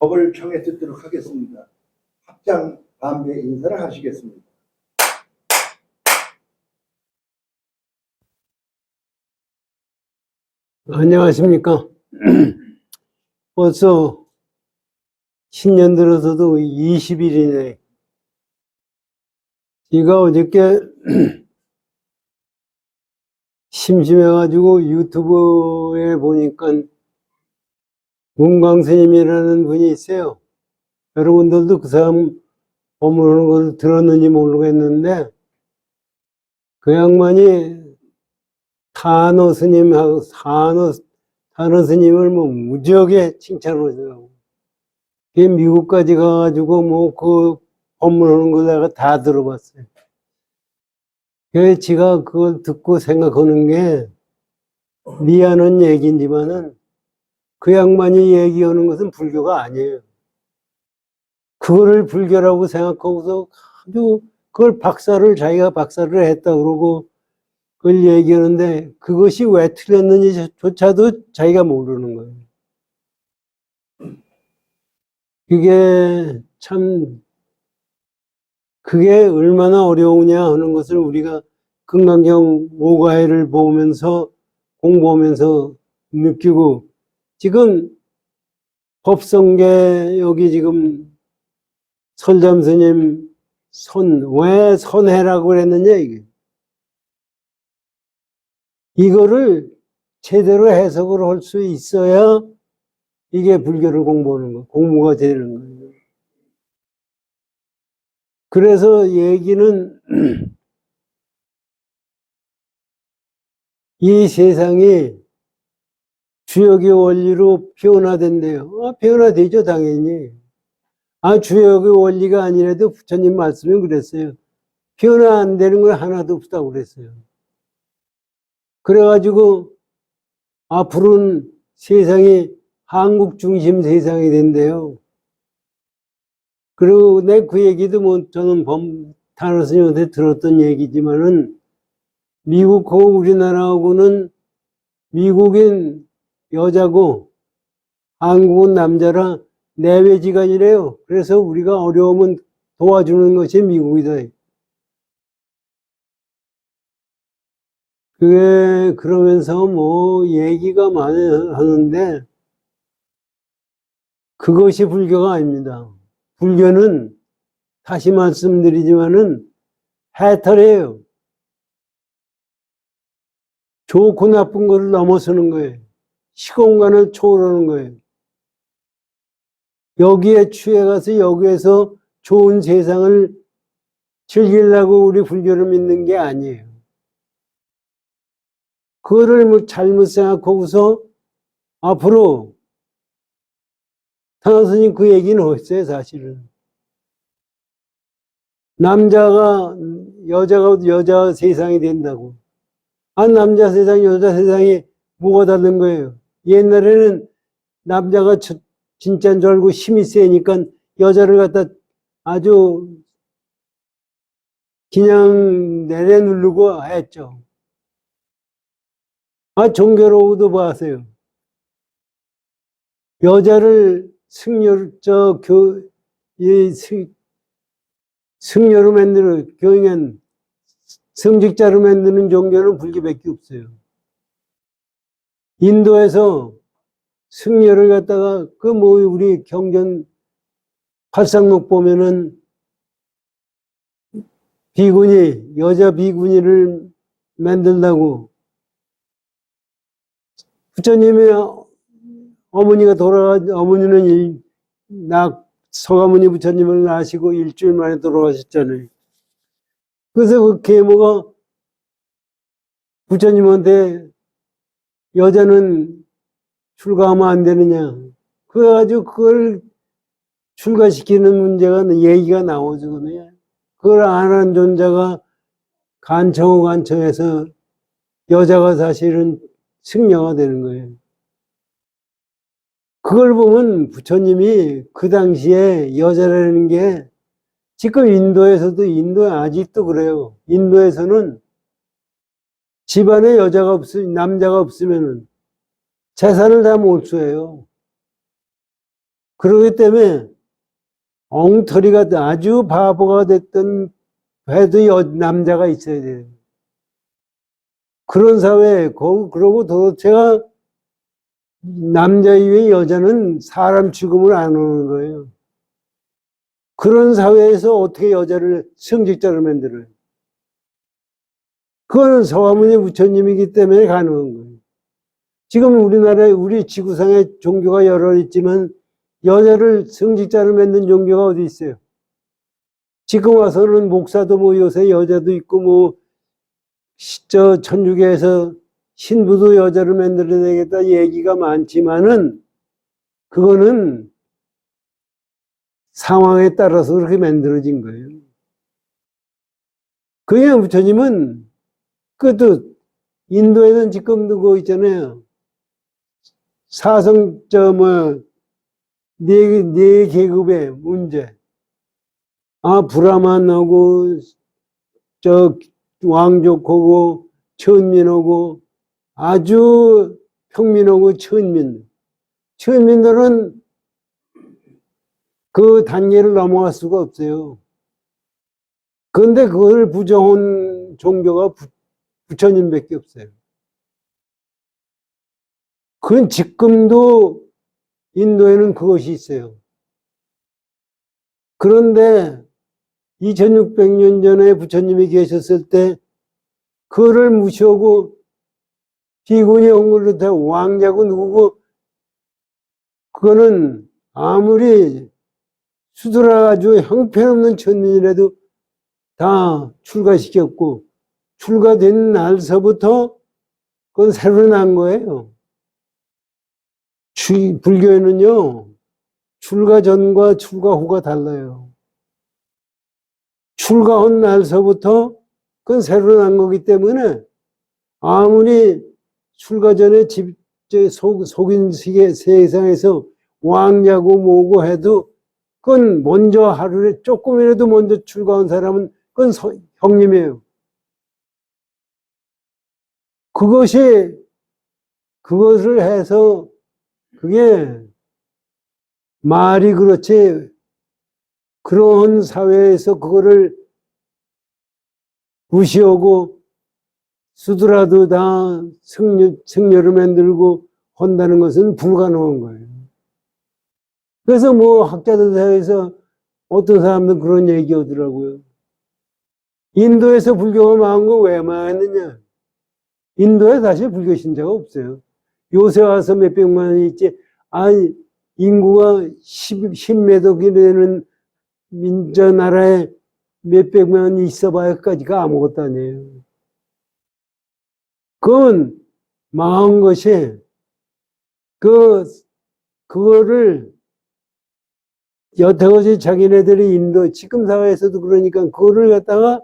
법을 청해 듣도록 하겠습니다. 합장 반배 인사를 하시겠습니다. 안녕하십니까. 벌써 신년 들어서도 20일이네. 제가 어저께 심심해가지고 유튜브에 보니까 문광 스님이라는 분이 있어요. 여러분들도 그 사람 법문하는 걸 들었는지 모르겠는데, 그 양반이 탄어 스님하고 탄어 스님을 뭐 무지하게 칭찬을 하더라고. 미국까지 가가지고 뭐 그 법문하는 거 내가 다 들어봤어요. 그래서 제가 그걸 듣고 생각하는 게 미안한 얘기인지만은 그 양반이 얘기하는 것은 불교가 아니에요. 그거를 불교라고 생각하고서 아주 그걸 자기가 박사를 했다 그러고 그걸 얘기하는데 그것이 왜 틀렸는지조차도 자기가 모르는 거예요. 그게 얼마나 어려우냐 하는 것을 우리가 금강경 5가해를 보면서 공부하면서 느끼고, 지금 법성계 여기 지금 설잠 스님 왜 선해라고 그랬느냐, 이거를 제대로 해석을 할 수 있어야 이게 불교를 공부하는 거, 공부가 되는 거예요. 그래서 얘기는 이 세상이 주역의 원리로 변화된대요. 변화되죠, 당연히. 주역의 원리가 아니라도 부처님 말씀은 그랬어요. 변화 안 되는 건 하나도 없다고 그랬어요. 그래가지고 앞으로는 세상이 한국 중심 세상이 된대요. 그리고 내 그 얘기도 뭐 저는 탄어 스님한테 들었던 얘기지만은 미국하고 우리나라하고는 미국인 여자고 한국은 남자라 내외지간이래요. 그래서 우리가 어려우면 도와주는 것이 미국이다. 그게 그러면서 뭐 얘기가 많이 하는데 그것이 불교가 아닙니다. 불교는 다시 말씀드리지만은 해탈이에요. 좋고 나쁜 것을 넘어서는 거예요. 시공간을 초월하는 거예요. 여기에 취해가서 여기에서 좋은 세상을 즐기려고 우리 불교를 믿는 게 아니에요. 그거를 뭐 잘못 생각하고서 앞으로 탄원 스님 그 얘기는 했어요, 사실은. 남자가 여자 세상이 된다고. 남자 세상, 여자 세상이 뭐가 다른 거예요? 옛날에는 남자가 진짜인 줄 알고 힘이 세니까 여자를 갖다 아주 그냥 내려누르고 했죠. 종교로도 봤어요. 여자를 승려로 교인은 성직자로 만드는 종교는 불교밖에 없어요. 인도에서 승려를 갖다가 우리 경전 팔상록 보면은 여자 비구니를 만든다고 부처님의 어머니는 서가모니 부처님을 낳으시고 일주일 만에 돌아가셨잖아요. 그래서 그 계모가 부처님한테 여자는 출가하면 안 되느냐. 그래가지고 그걸 출가시키는 문제가 얘기가 나오죠. 그걸 안 한 존자가 간청해서 여자가 사실은 승려가 되는 거예요. 그걸 보면 부처님이 그 당시에 여자라는 게 지금 인도에 아직도 그래요. 인도에서는 집안에 남자가 없으면은 재산을 다 몰수해요. 그러기 때문에 엉터리가 아주 바보가 됐던 해도 남자가 있어야 돼요. 그런 사회에, 그러고 도대체가 남자 이외의 여자는 사람 취급을 안 하는 거예요. 그런 사회에서 어떻게 여자를 성직자로 만들어요? 그거는 서가모니 부처님이기 때문에 가능한 거예요. 지금 우리나라에, 우리 지구상에 종교가 여러 있지만 여자를 성직자로 만든 종교가 어디 있어요? 지금 와서는 목사도 뭐 요새 여자도 있고 뭐 천주교에서 신부도 여자를 만들어야 되겠다 얘기가 많지만은 그거는 상황에 따라서 그렇게 만들어진 거예요. 그냥 부처님은 그것도 인도에는 지금도 그거 있잖아요. 네 계급의 문제. 브라만하고 왕족하고 천민하고 아주 평민하고 천민들은 그 단계를 넘어갈 수가 없어요. 그런데 그걸 부정한 종교가 부처님밖에 없어요. 그건 지금도 인도에는 그것이 있어요. 그런데 2600년 전에 부처님이 계셨을 때 그거를 무시하고 비군이 옹글루테 왕자고 누구고 그거는 아무리 수두라가지고 형편없는 천민이라도 다 출가시켰고 출가된 날서부터 그건 새로 난 거예요. 불교에는요 출가 전과 출가 후가 달라요. 출가한 날서부터 그건 새로 난 거기 때문에 아무리 출가 전에 속인 세상에서 왕자고 뭐고 해도 그건 먼저 하루에 조금이라도 먼저 출가한 사람은 그건 형님이에요. 그것을 해서 그게 말이 그렇지 그런 사회에서 그거를 무시하고 수두라도 다 승려를 만들고 한다는 것은 불가능한 거예요. 그래서 뭐 학자들 사이에서 어떤 사람들은 그런 얘기 하더라고요. 인도에서 불교가 망한 거 왜 망했느냐? 인도에 사실 불교 신자가 없어요. 요새 와서 몇백만이 있지. 인구가 10몇 억이 되는 나라에 몇백만이 있어봐야까지가 아무것도 아니에요. 그건 망한 것이 그거를 여태까지 자기네들이 인도 지금 사회에서도 그러니까 그거를 갖다가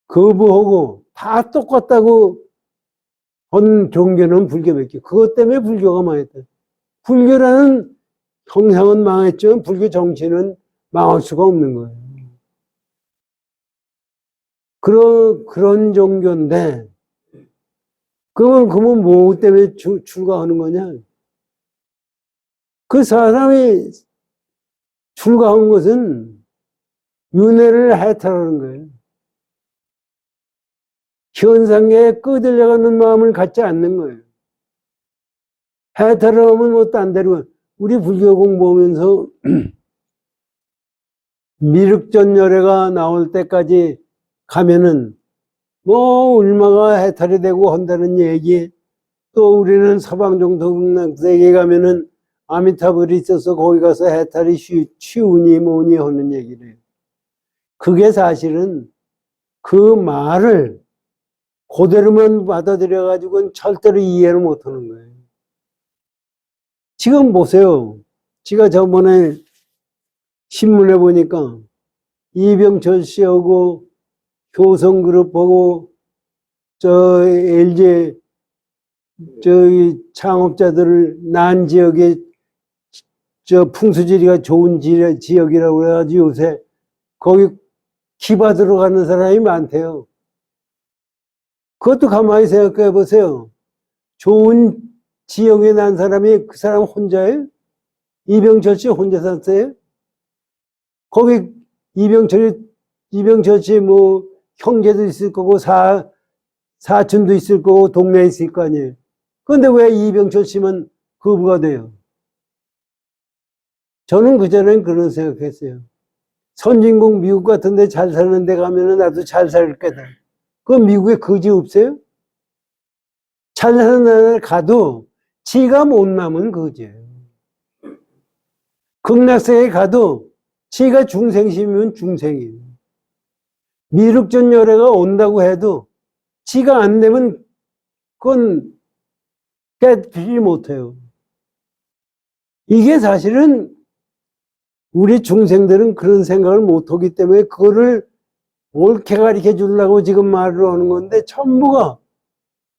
거부하고 다 똑같다고 한 종교는 불교밖에. 그것 때문에 불교가 망했다. 불교라는 형상은 망했지만 불교 정치는 망할 수가 없는 거예요. 그런 종교인데 그러면 뭐 때문에 출가하는 거냐? 그 사람이 출가한 것은 윤회를 해탈하는 거예요. 현상에 끄들려가는 마음을 갖지 않는 거예요. 해탈을 하면 뭐 딴 데로 우리 불교 공부하면서 미륵전열애가 나올 때까지 가면은 뭐 얼마가 해탈이 되고 한다는 얘기 또 우리는 서방종통세계에 가면은 아미타불이 있어서 거기 가서 해탈이 쉬우니 뭐니 하는 얘기를 해요. 그게 사실은 그 말을 그대로만 받아들여가지고는 절대로 이해를 못하는 거예요. 지금 보세요. 제가 저번에 신문에 보니까 이병철 씨하고 효성그룹하고 LG 창업자들을 난 지역에 풍수지리가 좋은 지역이라고 해가지고 요새 거기 기바 들어가는 사람이 많대요. 그것도 가만히 생각해 보세요. 좋은 지역에 난 사람이 그 사람 혼자예요? 이병철 씨 혼자 샀어요? 거기 이병철 씨 뭐 형제도 있을 거고 사촌도 있을 거고 동네에 있을 거 아니에요. 그런데 왜 이병철 씨만 거부가 돼요? 저는 그전엔 그런 생각했어요. 선진국 미국 같은 데 잘 사는 데 가면은 나도 잘 살 거다. 그럼 미국에 거지 없어요? 잘 사는 나라에 가도 지가 못 남은 거지예요. 극락세계에 가도 지가 중생심이면 중생이에요. 미륵전 열애가 온다고 해도 지가 안 되면 그건 깨뜨리지 못해요. 이게 사실은 우리 중생들은 그런 생각을 못하기 때문에 그거를 옳게 가르쳐 주려고 지금 말을 하는 건데 전부가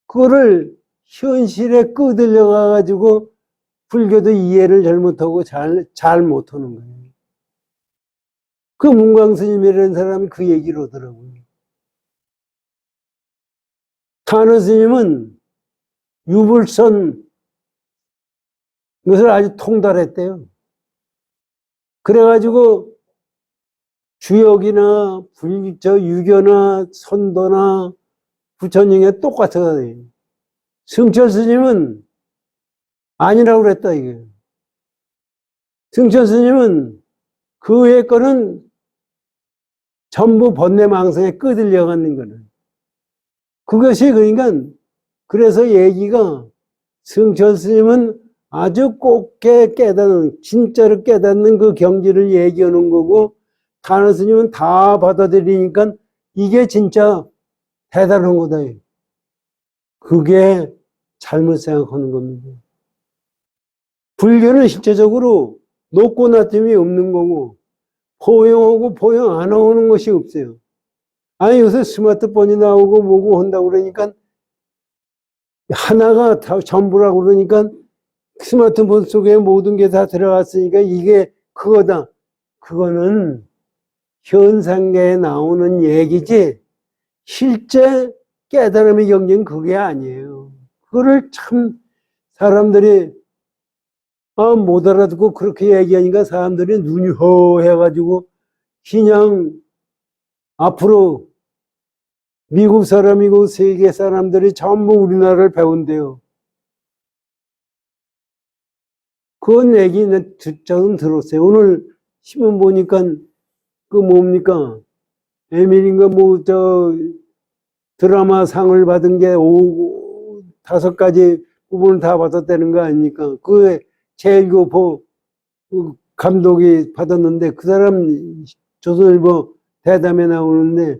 그거를 현실에 끄들려 가지고 불교도 이해를 잘못하고 잘 못하는 거예요. 그 문광 스님이라는 사람이 그 얘기를 하더라고요. 탄원 스님은 유불선 것을 아주 통달했대요. 그래가지고 주역이나 유교나 선도나 부처님에 똑같아요. 승철 스님은 아니라고 그랬다 이게. 승철 스님은 그 외의 거는 전부 번뇌망상에 끄들려가는 거는. 그것이 그러니까 그래서 얘기가 승철 스님은 아주 꼭게 깨닫는 진짜로 깨닫는 그 경지를 얘기하는 거고 다른 스님은 다 받아들이니까 이게 진짜 대단한 거다. 그게 잘못 생각하는 겁니다. 불교는 실제적으로 높고 낮음이 없는 거고 포용하고 포용 안 하는 것이 없어요. 아니 요새 스마트폰이 나오고 뭐고 한다고 그러니까 하나가 다 전부라고 그러니까 스마트폰 속에 모든 게 다 들어갔으니까 이게 그거다. 그거는 현상계에 나오는 얘기지 실제 깨달음의 경지는 그게 아니에요. 그거를 참 사람들이 못 알아듣고 그렇게 얘기하니까 사람들이 눈이 허해가지고 그냥 앞으로 미국 사람이고 세계 사람들이 전부 우리나라를 배운대요. 그건 얘기는 저는 들었어요. 오늘 신문 보니까 그 뭡니까? 에밀인가 뭐 드라마 상을 받은 게 5가지 부분을 다 받았다는 거 아닙니까? 그 제일 그 감독이 받았는데 그 사람 조선일보 대담에 나오는데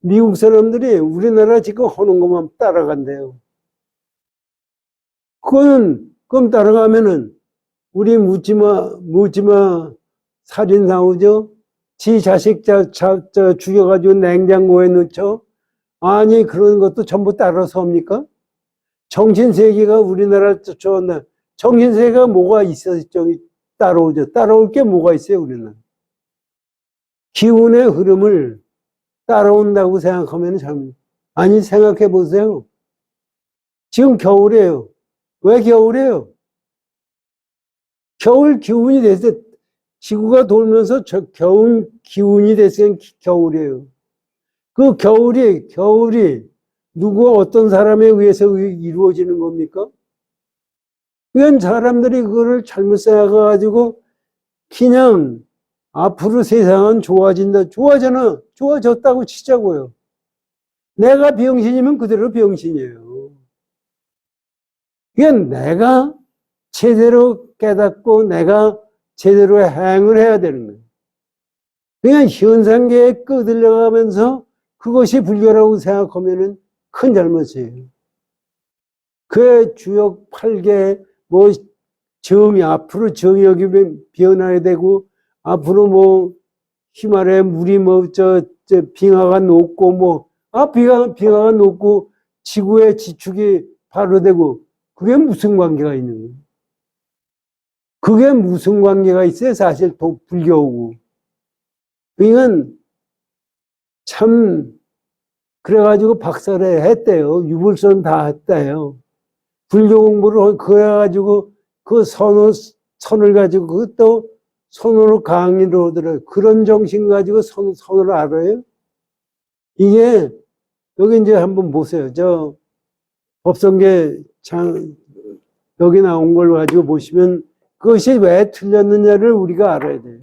미국 사람들이 우리나라 지금 하는 것만 따라간대요. 그럼 따라가면은 우리 묻지마 살인 나오죠? 지 자식 죽여가지고 냉장고에 넣죠? 아니 그런 것도 전부 따라서 합니까? 정신세계가 우리나라를 쫓아온다. 정신세계가 뭐가 있어서 따라오죠? 따라올 게 뭐가 있어요 우리는? 기운의 흐름을 따라온다고 생각하면 참 아니 생각해 보세요. 지금 겨울이에요. 왜 겨울이에요? 겨울 기운이 됐을 때 지구가 돌면서 겨울 기운이 됐으면 겨울이에요. 그 겨울이 누구 어떤 사람에 의해서 이루어지는 겁니까? 그건 사람들이 그거를 잘못 생각해가지고 그냥 앞으로 세상은 좋아진다. 좋아졌다고 치자고요. 내가 병신이면 그대로 병신이에요. 이건 내가 제대로 깨닫고 내가 제대로 행을 해야 되는 거예요. 그냥 현상계에 끄들려가면서 그것이 불교라고 생각하면 큰 잘못이에요. 그 주역 8개 뭐 앞으로 정역이 변화야 되고 앞으로 뭐 히말라야 물이 빙하가 녹고 빙하가 녹고 지구의 지축이 바로 되고 그게 무슨 관계가 있는 거예요? 그게 무슨 관계가 있어요? 사실 불교하고. 그러니까 참 그래가지고 박사를 했대요. 유불선 다 했대요. 불교 공부를 그래가지고 그 선호 선을 가지고 그것도 손으로 강의를 하더라고요. 그런 정신 가지고 선을 알아요? 이게 여기 이제 한번 보세요. 저 법성계 여기 나온 걸 가지고 보시면 그것이 왜 틀렸느냐를 우리가 알아야 돼요.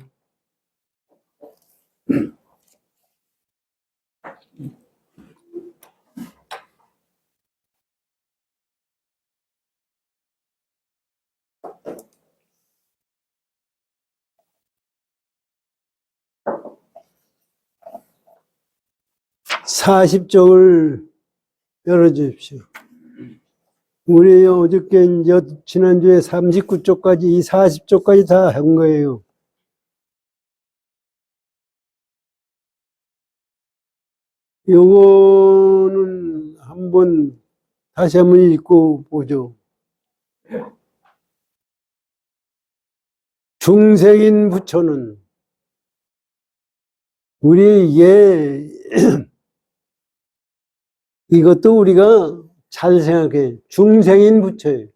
(40쪽을) 열어주십시오. 우리 어저께 이제 지난주에 39쪽까지 이 40쪽까지 다 한 거예요. 요거는 다시 한번 읽고 보죠. 중생인 부처는 우리 이것도 우리가 잘 생각해. 중생인 부처예요.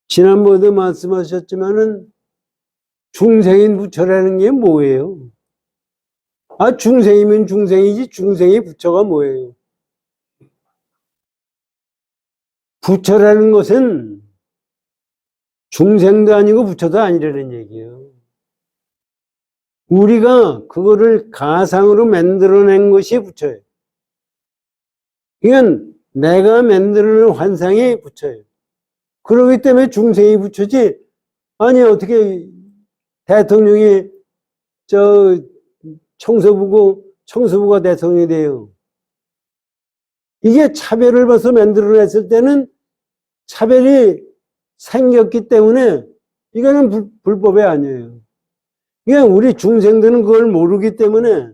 지난번에도 말씀하셨지만은 중생인 부처라는 게 뭐예요? 중생이면 중생이지 중생이 부처가 뭐예요? 부처라는 것은 중생도 아니고 부처도 아니라는 얘기예요. 우리가 그거를 가상으로 만들어낸 것이 부처예요. 이건 내가 만들어낸 환상이 부처예요. 그렇기 때문에 중생이 부처지. 아니 어떻게 대통령이 청소부가 대통령이 돼요. 이게 차별을 벌써 만들어냈을 때는 차별이 생겼기 때문에 이거는 불법이 아니에요. 그냥 우리 중생들은 그걸 모르기 때문에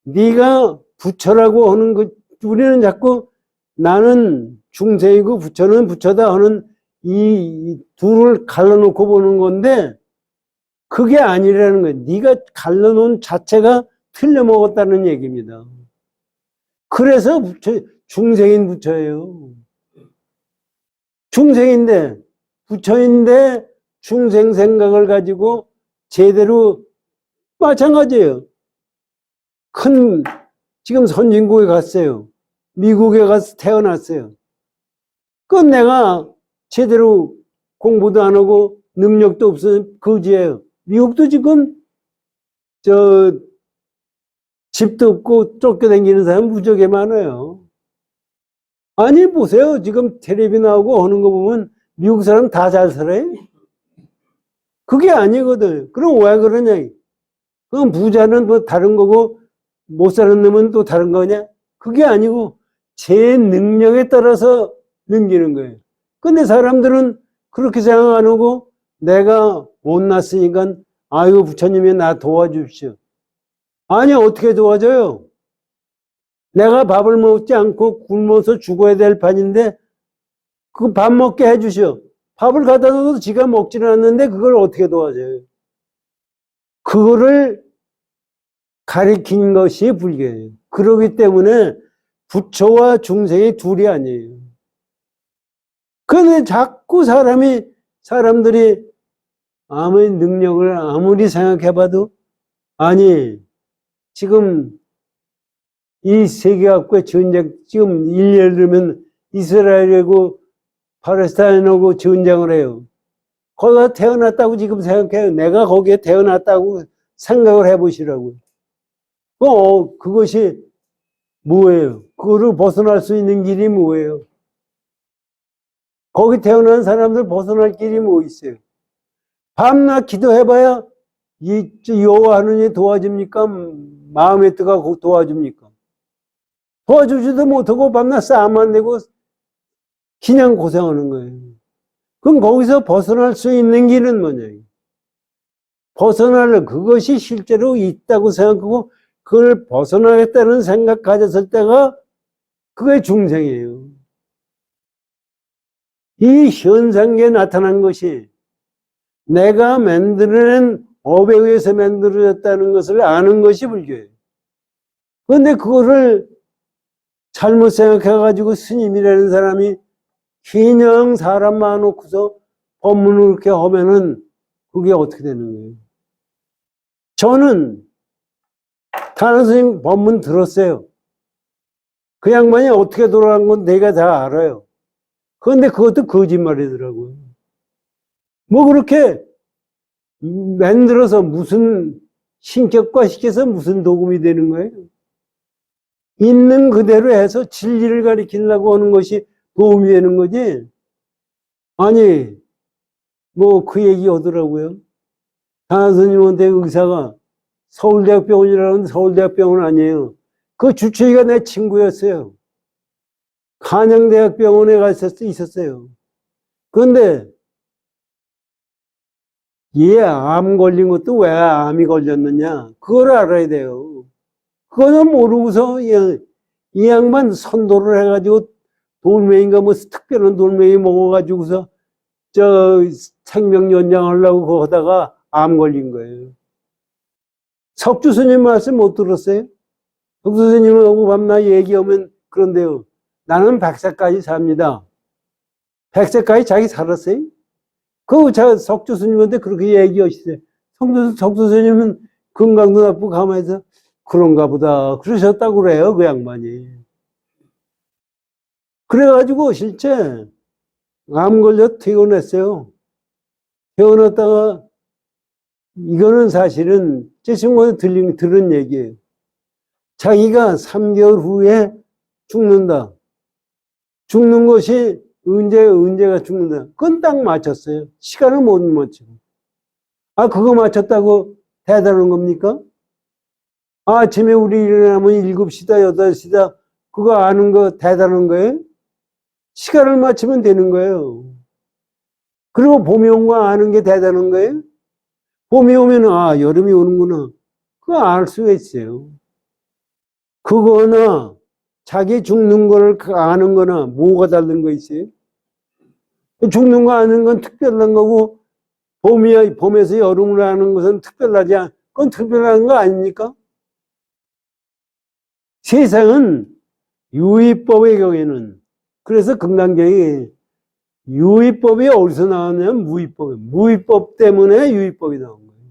네가 부처라고 하는 것, 우리는 자꾸 나는 중생이고 부처는 부처다 하는 이 둘을 갈라놓고 보는 건데 그게 아니라는 거예요. 네가 갈라놓은 자체가 틀려먹었다는 얘기입니다. 그래서 중생인 부처예요. 중생인데 부처인데 중생 생각을 가지고 제대로 마찬가지예요. 지금 선진국에 갔어요. 미국에 가서 태어났어요. 그건 내가 제대로 공부도 안 하고 능력도 없어서 거지예요. 미국도 지금 집도 없고 쫓겨다니는 사람 무지하게 많아요. 아니 보세요. 지금 텔레비 나오고 하는 거 보면 미국 사람 다 잘 살아요. 그게 아니거든. 그럼 왜 그러냐? 그럼 부자는 뭐 다른 거고 못 사는 놈은 또 다른 거냐? 그게 아니고 제 능력에 따라서 넘기는 거예요. 근데 사람들은 그렇게 생각 안 하고 내가 못났으니까 아이고 부처님이 나 도와주십시오. 아니 어떻게 도와줘요? 내가 밥을 먹지 않고 굶어서 죽어야 될 판인데 그 밥 먹게 해주시오. 밥을 갖다 줘도 지가 먹지는 않는데 그걸 어떻게 도와줘요? 그거를 가리킨 것이 불교예요. 그렇기 때문에 부처와 중생이 둘이 아니에요. 그런데 자꾸 사람들이 아무리 능력을 아무리 생각해봐도 아니 지금 이 세계학과 전쟁 지금 예를 들면 이스라엘하고 팔레스타인하고 전쟁을 해요. 거기가 태어났다고 지금 생각해요. 내가 거기에 태어났다고 생각을 해보시라고요. 그것이 뭐예요? 그거를 벗어날 수 있는 길이 뭐예요? 거기 태어난 사람들 벗어날 길이 뭐 있어요? 밤낮 기도해봐야 여호와 하느님이 도와줍니까? 마음의 뜨가 도와줍니까? 도와주지도 못하고 밤낮 싸움만 내고 그냥 고생하는 거예요. 그럼 거기서 벗어날 수 있는 길은 뭐냐? 그것이 실제로 있다고 생각하고 그걸 벗어나겠다는 생각 가졌을 때가 그게 중생이에요. 이 현상계에 나타난 것이 내가 만들어낸 업에 의해서 만들어졌다는 것을 아는 것이 불교예요. 그런데 그거를 잘못 생각해가지고 스님이라는 사람이 그냥 사람 많아놓고서 법문을 그렇게 하면은 그게 어떻게 되는 거예요? 저는 다른 선생님 법문 들었어요. 그 양반이 어떻게 돌아간 건 내가 다 알아요. 그런데 그것도 거짓말이더라고요. 뭐 그렇게 만들어서 무슨 신격화시켜서 무슨 도움이 되는 거예요? 있는 그대로 해서 진리를 가리키려고 하는 것이 도움이 되는 거지. 아니, 뭐 그 얘기 하더라고요. 다른 스님한테 의사가 서울대학병원이라는 서울대학병원 아니에요. 그 주치의가 내 친구였어요. 한양대학병원에 있었어요. 그런데 얘 암 걸린 것도 왜 암이 걸렸느냐? 그걸 알아야 돼요. 그거는 모르고서 이 양반 선도를 해가지고 돌멩이인가 뭐 특별한 돌멩이 먹어가지고서 저 생명 연장하려고 그거 하다가 암 걸린 거예요. 석주 스님 말씀 못 들었어요? 석주 스님하고 밤낮 얘기하면 그런데요. 나는 100세까지 삽니다. 100세까지 자기 살았어요? 그 석주 스님한테 그렇게 얘기하시세요. 석주 스님은 건강도 나쁘고 가만히 있어. 그런가 보다. 그러셨다고 그래요, 그 양반이. 그래가지고 실제 암 걸려 퇴원했어요. 퇴원했다가 이거는 사실은 제 친구한테 들은 얘기예요. 자기가 3개월 후에 죽는다. 죽는 것이 언제가 죽는다. 그건 딱 맞췄어요. 시간을 못 맞추고. 아, 그거 맞췄다고 대단한 겁니까? 아침에 우리 일어나면 7시다, 8시다. 그거 아는 거 대단한 거예요? 시간을 맞추면 되는 거예요. 그리고 봄이 온 거 아는 게 대단한 거예요? 봄이 오면, 아, 여름이 오는구나. 그거 알 수가 있어요. 그거나, 자기 죽는 거를 아는 거나, 뭐가 다른 거 있어요? 죽는 거 아는 건 특별한 거고, 봄에서 여름을 아는 것은 특별하지 않아. 그건 특별한 거 아닙니까? 세상은 유의법의 경우에는, 그래서 금강경이 유의법이 어디서 나왔냐면 무의법 때문에 유의법이 나온 거예요.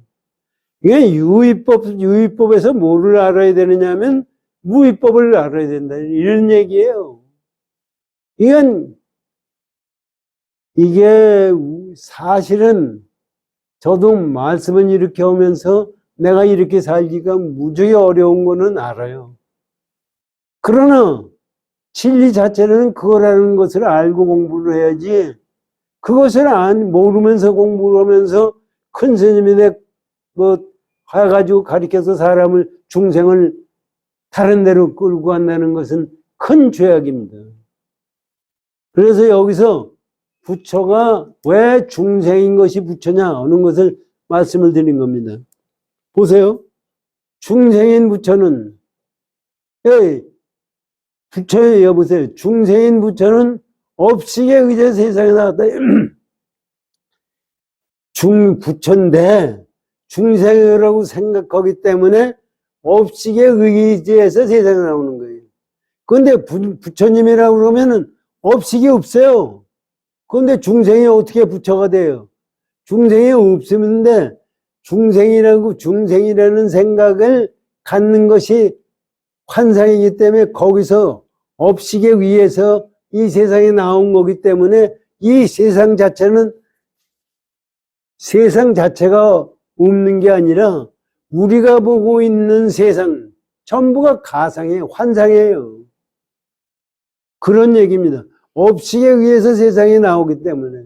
이게 유의법에서 뭐를 알아야 되느냐 하면 무의법을 알아야 된다. 이런 얘기예요. 이게 사실은 저도 말씀을 이렇게 하면서 내가 이렇게 살기가 무지하게 어려운 거는 알아요. 그러나 진리 자체는 그거라는 것을 알고 공부를 해야지, 그것을 모르면서 공부를 하면서 큰 스님이 해가지고 가르쳐서 중생을 다른 데로 끌고 간다는 것은 큰 죄악입니다. 그래서 여기서 부처가 왜 중생인 것이 부처냐 하는 것을 말씀을 드린 겁니다. 보세요. 중생인 부처는, 부처에 여보세요. 중생인 부처는 업식에 의해 세상에 나왔다. 부처인데 중생이라고 생각하기 때문에 업식에 의지해서 세상에 나오는 거예요. 그런데 부처님이라고 그러면은 업식이 없어요. 그런데 중생이 어떻게 부처가 돼요? 중생이 없으면데 중생이라는 생각을 갖는 것이 환상이기 때문에 거기서 업식에 의해서 이 세상에 나온 거기 때문에 이 세상 자체가 없는 게 아니라 우리가 보고 있는 세상 전부가 가상이에요. 환상이에요. 그런 얘기입니다. 업식에 의해서 세상에 나오기 때문에.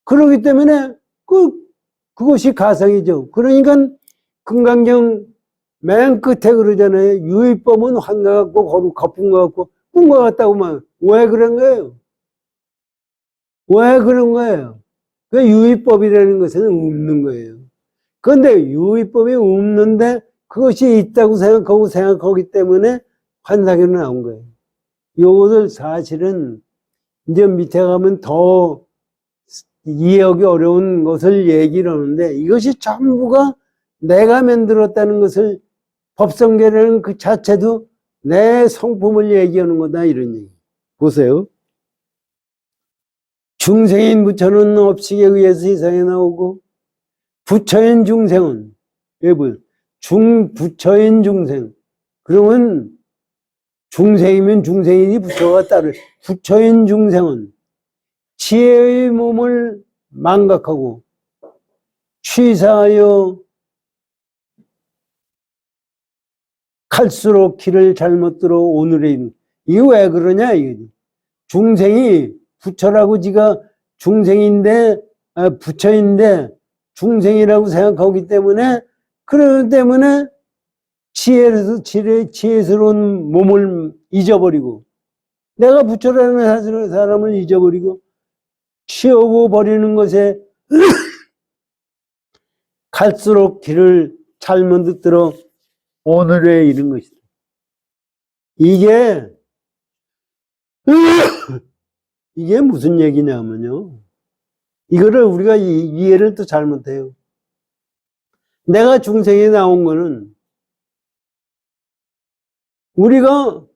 그렇기 때문에 그것이 가상이죠. 그러니까 금강경 맨 끝에 그러잖아요. 유의법은 환과 같고 거품 같고 꿈과 같다고 막. 왜 그런 거예요? 왜 그런 거예요? 그 유의법이라는 것은 없는 거예요. 그런데 유의법이 없는데 그것이 있다고 생각하기 때문에 환상으로 나온 거예요. 요것을 사실은 이제 밑에 가면 더 이해하기 어려운 것을 얘기를 하는데 이것이 전부가 내가 만들었다는 것을 법성계라는 그 자체도 내 성품을 얘기하는 거다 이런 얘기. 보세요. 중생인 부처는 업식에 의해서 세상에 나오고, 부처인 중생은, 여러분, 부처인 중생. 그러면 중생이면 중생이니 부처가 따로, 부처인 중생은 지혜의 몸을 망각하고 취사하여 갈수록 길을 잘못 들어 오늘에 있는. 이게 왜 그러냐 이거지. 중생이 부처라고 지가 중생인데 부처인데 중생이라고 생각하기 때문에, 그러기 때문에 지혜스러운 몸을 잊어버리고, 내가 부처라는 사람을 잊어버리고 치우고 버리는 것에 갈수록 길을 잘못 들어 오늘에 이른 것이다. 이게 무슨 얘기냐면요, 이거를 우리가 이해를 또 잘못해요. 내가 중생에 나온 거는 우리가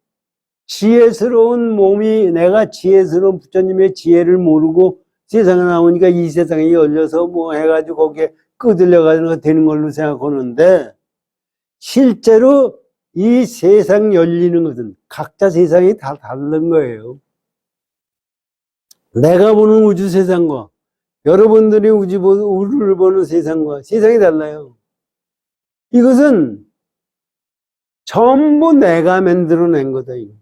지혜스러운 몸이, 내가 지혜스러운 부처님의 지혜를 모르고 세상에 나오니까 이 세상이 열려서 뭐 해가지고 거기에 끄들려가지고 되는 걸로 생각하는데, 실제로 이 세상 열리는 것은 각자 세상이 다 다른 거예요. 내가 보는 우주 세상과 여러분들이 우주를 보는 세상과 세상이 달라요. 이것은 전부 내가 만들어낸 거다. 이거.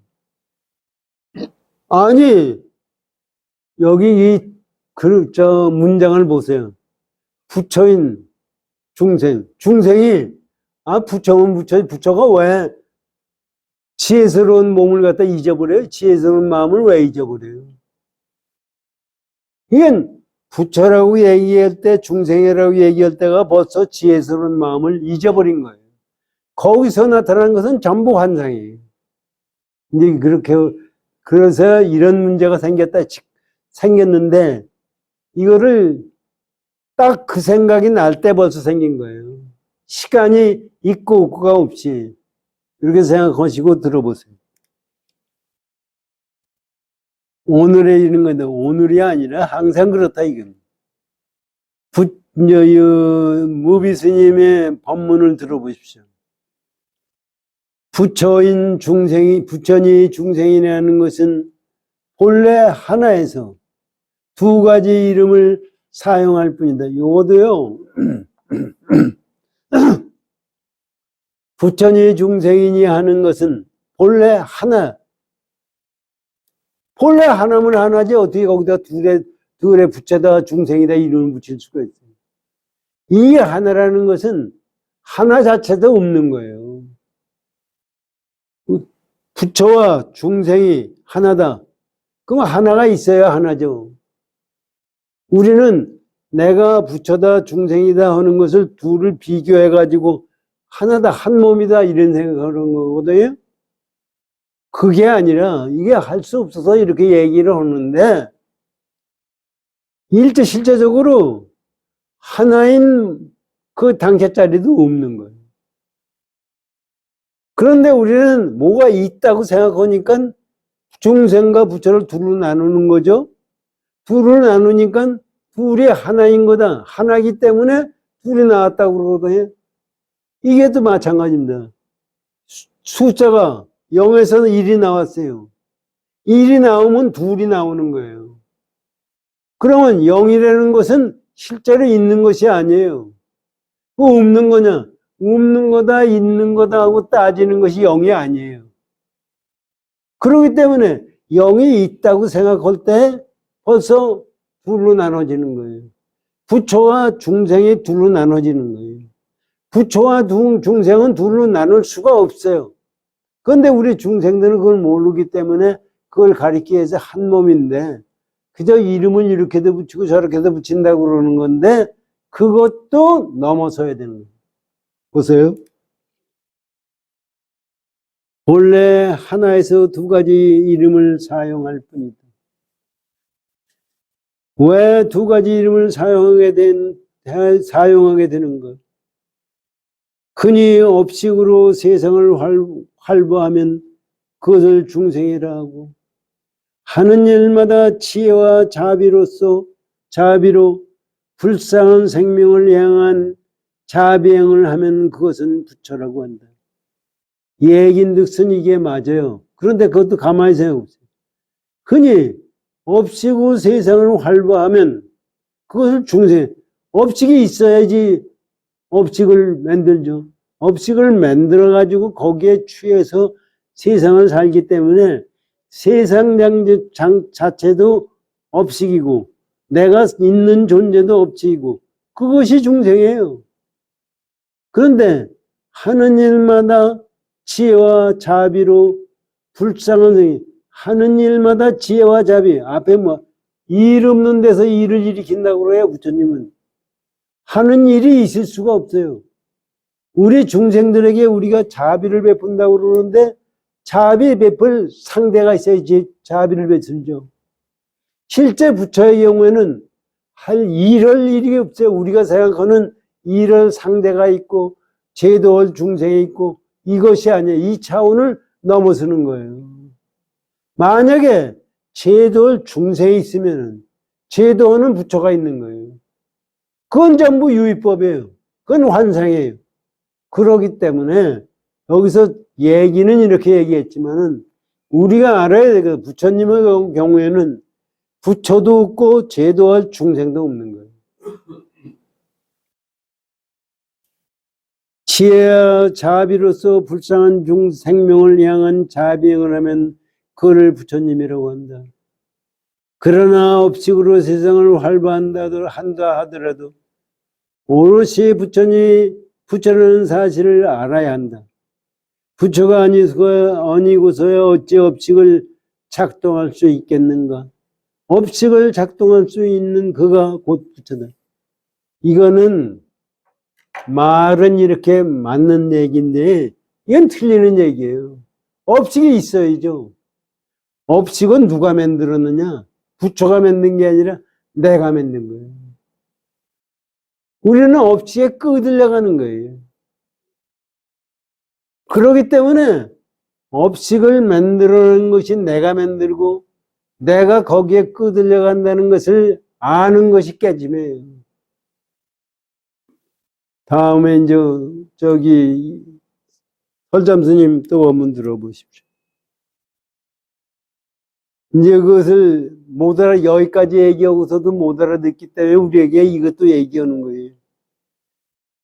아니, 여기 문장을 보세요. 부처인 중생이, 부처면 부처가 왜 지혜스러운 몸을 갖다 잊어버려요? 지혜스러운 마음을 왜 잊어버려요? 이건 부처라고 얘기할 때, 중생이라고 얘기할 때가 벌써 지혜스러운 마음을 잊어버린 거예요. 거기서 나타난 것은 전부 환상이에요. 이제 그래서 이런 문제가 생겼는데, 이거를 딱 그 생각이 날 때 벌써 생긴 거예요. 시간이 있고 없고가 없이. 이렇게 생각하시고 들어보세요. 오늘에 이런 건데, 오늘이 아니라 항상 그렇다, 이건. 무비 스님의 법문을 들어보십시오. 부처니 중생이라는 것은 본래 하나에서 두 가지 이름을 사용할 뿐이다. 요거도요, 부처니 중생이니 하는 것은 본래 하나면 하나지, 어떻게 거기다 둘에 부처다 중생이다 이름을 붙일 수가 있어요. 이 하나라는 것은 하나 자체도 없는 거예요. 부처와 중생이 하나다. 그럼 하나가 있어야 하나죠. 우리는 내가 부처다 중생이다 하는 것을 둘을 비교해가지고 하나다, 한 몸이다 이런 생각하는 거거든요. 그게 아니라 이게 할 수 없어서 이렇게 얘기를 하는데, 실제적으로 하나인 그 당최자리도 없는 거예요. 그런데 우리는 뭐가 있다고 생각하니까 중생과 부처를 둘로 나누는 거죠. 둘을 나누니까 둘이 하나인 거다. 하나이기 때문에 둘이 나왔다고 그러거든요. 이게 또 마찬가지입니다. 숫자가 0에서는 1이 나왔어요. 1이 나오면 둘이 나오는 거예요. 그러면 0이라는 것은 실제로 있는 것이 아니에요. 없는 거냐? 없는 거다, 있는 거다 하고 따지는 것이 0이 아니에요. 그렇기 때문에 0이 있다고 생각할 때 벌써 둘로 나눠지는 거예요. 부처와 중생이 둘로 나눠지는 거예요. 부처와 중생은 둘로 나눌 수가 없어요. 그런데 우리 중생들은 그걸 모르기 때문에 그걸 가리키기 위해서 한 몸인데, 그저 이름은 이렇게도 붙이고 저렇게도 붙인다고 그러는 건데, 그것도 넘어서야 되는 거예요. 보세요. 본래 하나에서 두 가지 이름을 사용할 뿐이다. 왜 두 가지 이름을 사용하게 되는 것? 흔히 업식으로 세상을 활보하면 그것을 중생이라 하고, 하는 일마다 지혜와 자비로 불쌍한 생명을 향한 자비행을 하면 그것은 부처라고 한다. 얘긴즉슨 이게 맞아요. 그런데 그것도 가만히 생각해보세요. 흔히 업시고 세상을 활보하면 그것을 중생, 업식이 있어야지 업식을 만들죠. 업식을 만들어가지고 거기에 취해서 세상을 살기 때문에 세상 자체도 업식이고 내가 있는 존재도 업식이고 그것이 중생이에요. 그런데 하는 일마다 지혜와 자비로 불쌍한 생이 하는 일마다 지혜와 자비 앞에 뭐 일 없는 데서 일을 일으킨다고 그래요. 부처님은 하는 일이 있을 수가 없어요. 우리 중생들에게 우리가 자비를 베푼다고 그러는데 자비 베풀 상대가 있어야지 자비를 베풀죠. 실제 부처의 경우에는 이럴 일이 없어요. 우리가 생각하는 이럴 상대가 있고 제도할 중생이 있고 이것이 아니에요. 이 차원을 넘어서는 거예요. 만약에 제도할 중생이 있으면 제도하는 부처가 있는 거예요. 그건 전부 유의법이에요. 그건 환상이에요. 그러기 때문에 여기서 얘기는 이렇게 얘기했지만은 우리가 알아야 되거든요. 부처님의 경우에는 부처도 없고 제도할 중생도 없는 거예요. 지혜와 자비로서 불쌍한 생명을 향한 자비행을 하면 그를 부처님이라고 한다. 그러나 업식으로 세상을 활보한다 하더라도 오롯이 부처라는 사실을 알아야 한다. 부처가 아니고서야 어찌 업식을 작동할 수 있겠는가? 업식을 작동할 수 있는 그가 곧 부처다. 이거는 말은 이렇게 맞는 얘기인데 이건 틀리는 얘기예요. 업식이 있어야죠. 업식은 누가 만들었느냐? 부처가 만든 게 아니라 내가 만든 거예요. 우리는 업식에 끄들려가는 거예요. 그렇기 때문에 업식을 만들어낸 것이 내가 만들고 내가 거기에 끄들려간다는 것을 아는 것이 깨짐이에요. 다음에 이제 저기 설잠스님 또 한번 들어보십시오. 이제 그것을 못 알아 여기까지 얘기하고서도 못 알아듣기 때문에 우리에게 이것도 얘기하는 거예요.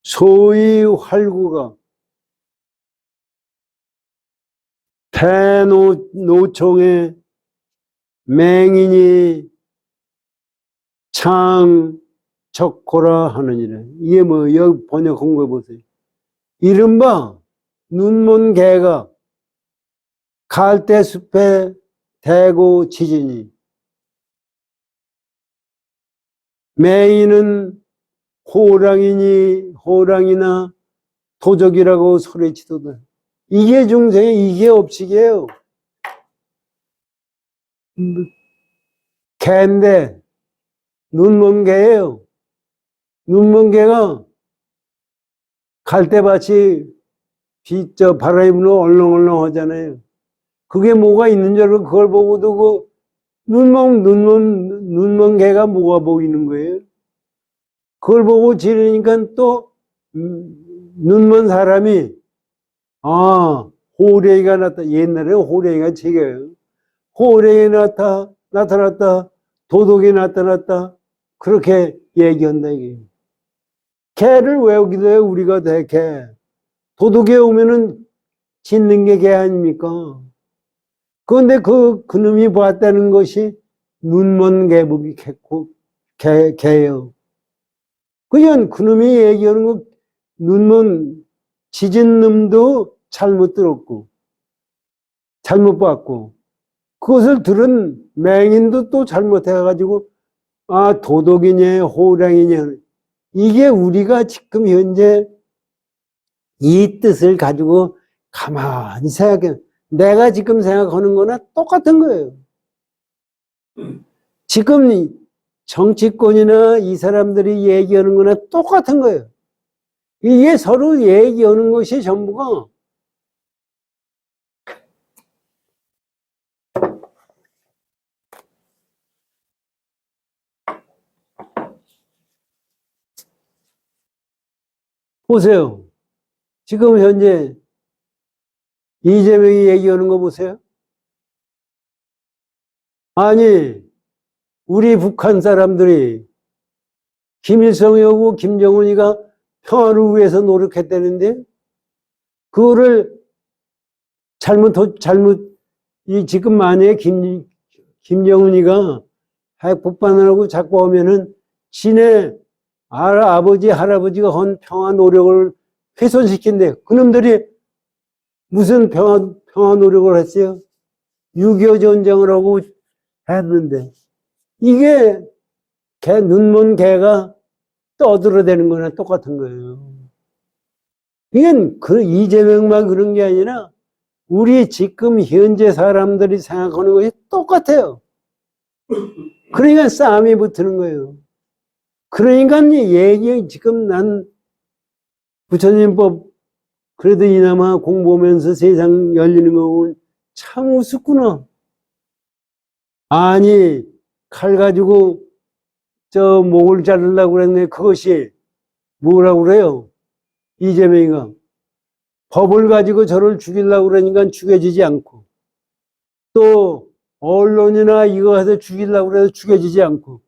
소위 활구가 대노총의 맹인이 창적고라 하느니라. 이게 뭐 여기 번역한 거 보세요. 이른바 눈먼 개가 갈대숲에 대고 지지니 맹인은 호랑이나 도적이라고 소리치도다. 이게 중생의 이게 업식이에요. 개인데 눈먼 개예요. 눈먼 개가 갈대밭이 바람이 불어 얼렁얼렁 하잖아요. 그게 뭐가 있는 줄 알고 그걸 보고도 눈먼 개가 뭐가 보이는 거예요? 그걸 보고 지르니까 또 눈먼 사람이 호랭이가 옛날에 호랭이가 책이에요. 호랭이 나타났다. 도둑이 나타났다. 그렇게 얘기한다 이게. 개를 외우기도 해요. 우리가 개. 도둑에 오면은 짖는 게 개 아닙니까? 그런데 그놈이 봤다는 것이 눈먼 개복이 개예요. 그냥 그놈이 얘기하는 거 눈먼 짖은 놈도 잘못 들었고 잘못 봤고 그것을 들은 맹인도 또 잘못해가지고 도둑이냐 호랑이냐 이게 우리가 지금 현재 이 뜻을 가지고 가만히 생각해 내가 지금 생각하는 거나 똑같은 거예요. 지금 정치권이나 이 사람들이 얘기하는 거나 똑같은 거예요. 이게 서로 얘기하는 것이 전부가 보세요. 지금 현재 이재명이 얘기하는 거 보세요. 아니, 우리 북한 사람들이 김일성이하고 김정은이가 평화를 위해서 노력했다는데, 그거를 지금 만약에 김정은이가 핵 폭발을 하고 자꾸 하면은 지네 아버지, 할아버지가 한 평화 노력을 훼손시킨대. 그놈들이 무슨 평화 노력을 했어요? 6.25 전쟁을 하고 했는데, 이게 눈먼 개가 떠들어대는 거나 똑같은 거예요. 이건 이재명만 그런 게 아니라 우리 지금 현재 사람들이 생각하는 것이 똑같아요. 그러니까 싸움이 붙는 거예요. 그러니까 지금 난 부처님법 그래도 이나마 공부하면서 세상 열리는 거 보면 참 우습구나. 아니, 칼 가지고 목을 자르려고 그랬는데 그것이 뭐라고 그래요? 이재명이가 법을 가지고 저를 죽이려고 그러니까 죽여지지 않고, 또 언론이나 이거 해서 죽이려고 그래서 죽여지지 않고,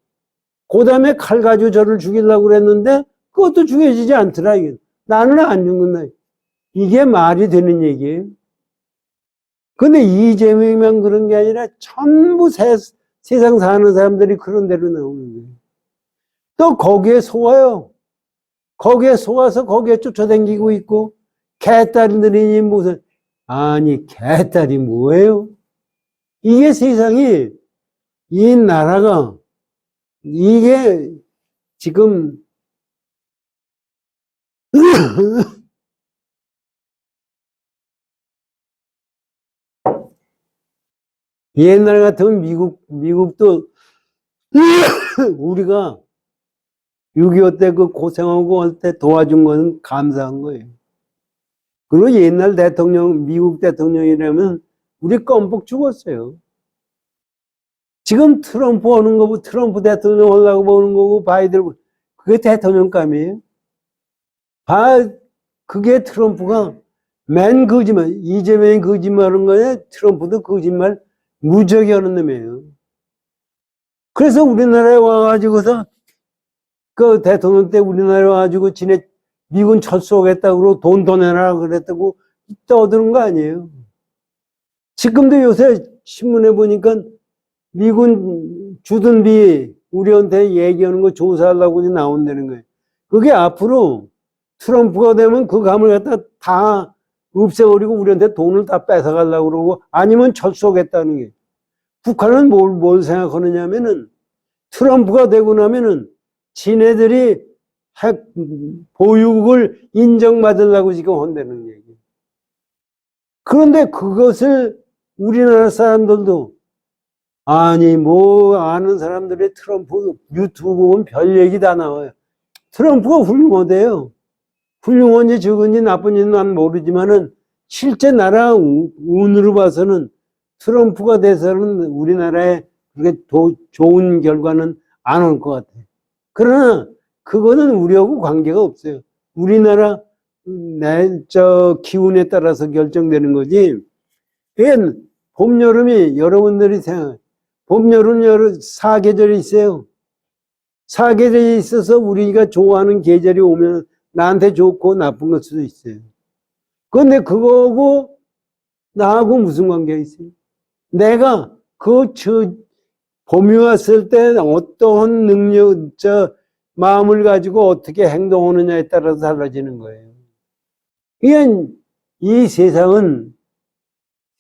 그 다음에 칼 가지고 저를 죽이려고 그랬는데 그것도 죽여지지 않더라. 이게. 나는 안 죽는다. 이게 말이 되는 얘기예요. 근데 이재명만 그런 게 아니라 전부 세상 사는 사람들이 그런 대로 나오는 거예요. 또 거기에 속아요. 거기에 속아서 거기에 쫓아다니고 있고, 개딸들이니 무슨, 아니, 개딸이 뭐예요? 이게 세상이, 이 나라가, 이게 지금, 옛날 같으면 미국도 우리가 6.25 때 그 고생하고 할 때 도와준 건 감사한 거예요. 그리고 옛날 미국 대통령이라면 우리 껌뻑 죽었어요. 지금 트럼프 오는 거고, 트럼프 대통령 하려고 보는 거고, 바이든, 그게 대통령감이에요. 그게 트럼프가 맨 거짓말, 이재명이 거짓말하는 거에 트럼프도 거짓말 무지하게 하는 놈이에요. 그래서 우리나라에 와가지고서 그 대통령 때 우리나라에 와가지고 미군 철수하겠다고 그러고 돈 더 내라 그랬다고 떠드는 거 아니에요. 지금도 요새 신문에 보니까 미군 주둔비 우리한테 얘기하는 거 조사하려고 나온다는 거예요. 그게 앞으로 트럼프가 되면 그 감을 갖다 다 없애버리고 우리한테 돈을 다 뺏어가려고 그러고 아니면 철수하겠다는 게. 북한은 뭘 생각하느냐면은 트럼프가 되고 나면은 지네들이 핵 보유국을 인정받으려고 지금 한다는 얘기예요. 그런데 그것을 우리나라 사람들도 아니 아는 사람들의 트럼프 유튜브 보면 별 얘기 다 나와요. 트럼프가 훌륭하대요. 훌륭한지 적은지 나쁜지는 난 모르지만은 실제 나라 운으로 봐서는 트럼프가 돼서는 우리나라에 그렇게 좋은 결과는 안 올 것 같아요. 그러나 그거는 우리하고 관계가 없어요. 우리나라 기운에 따라서 결정되는 거지. 봄, 여름이 여러분들이 봄, 여름, 사계절이 있어요. 사계절이 있어서 우리가 좋아하는 계절이 오면 나한테 좋고 나쁜 걸 수도 있어요. 그런데 그거하고 나하고 무슨 관계가 있어요? 내가 봄이 왔을 때 어떠한 마음을 가지고 어떻게 행동하느냐에 따라서 달라지는 거예요. 그냥 이 세상이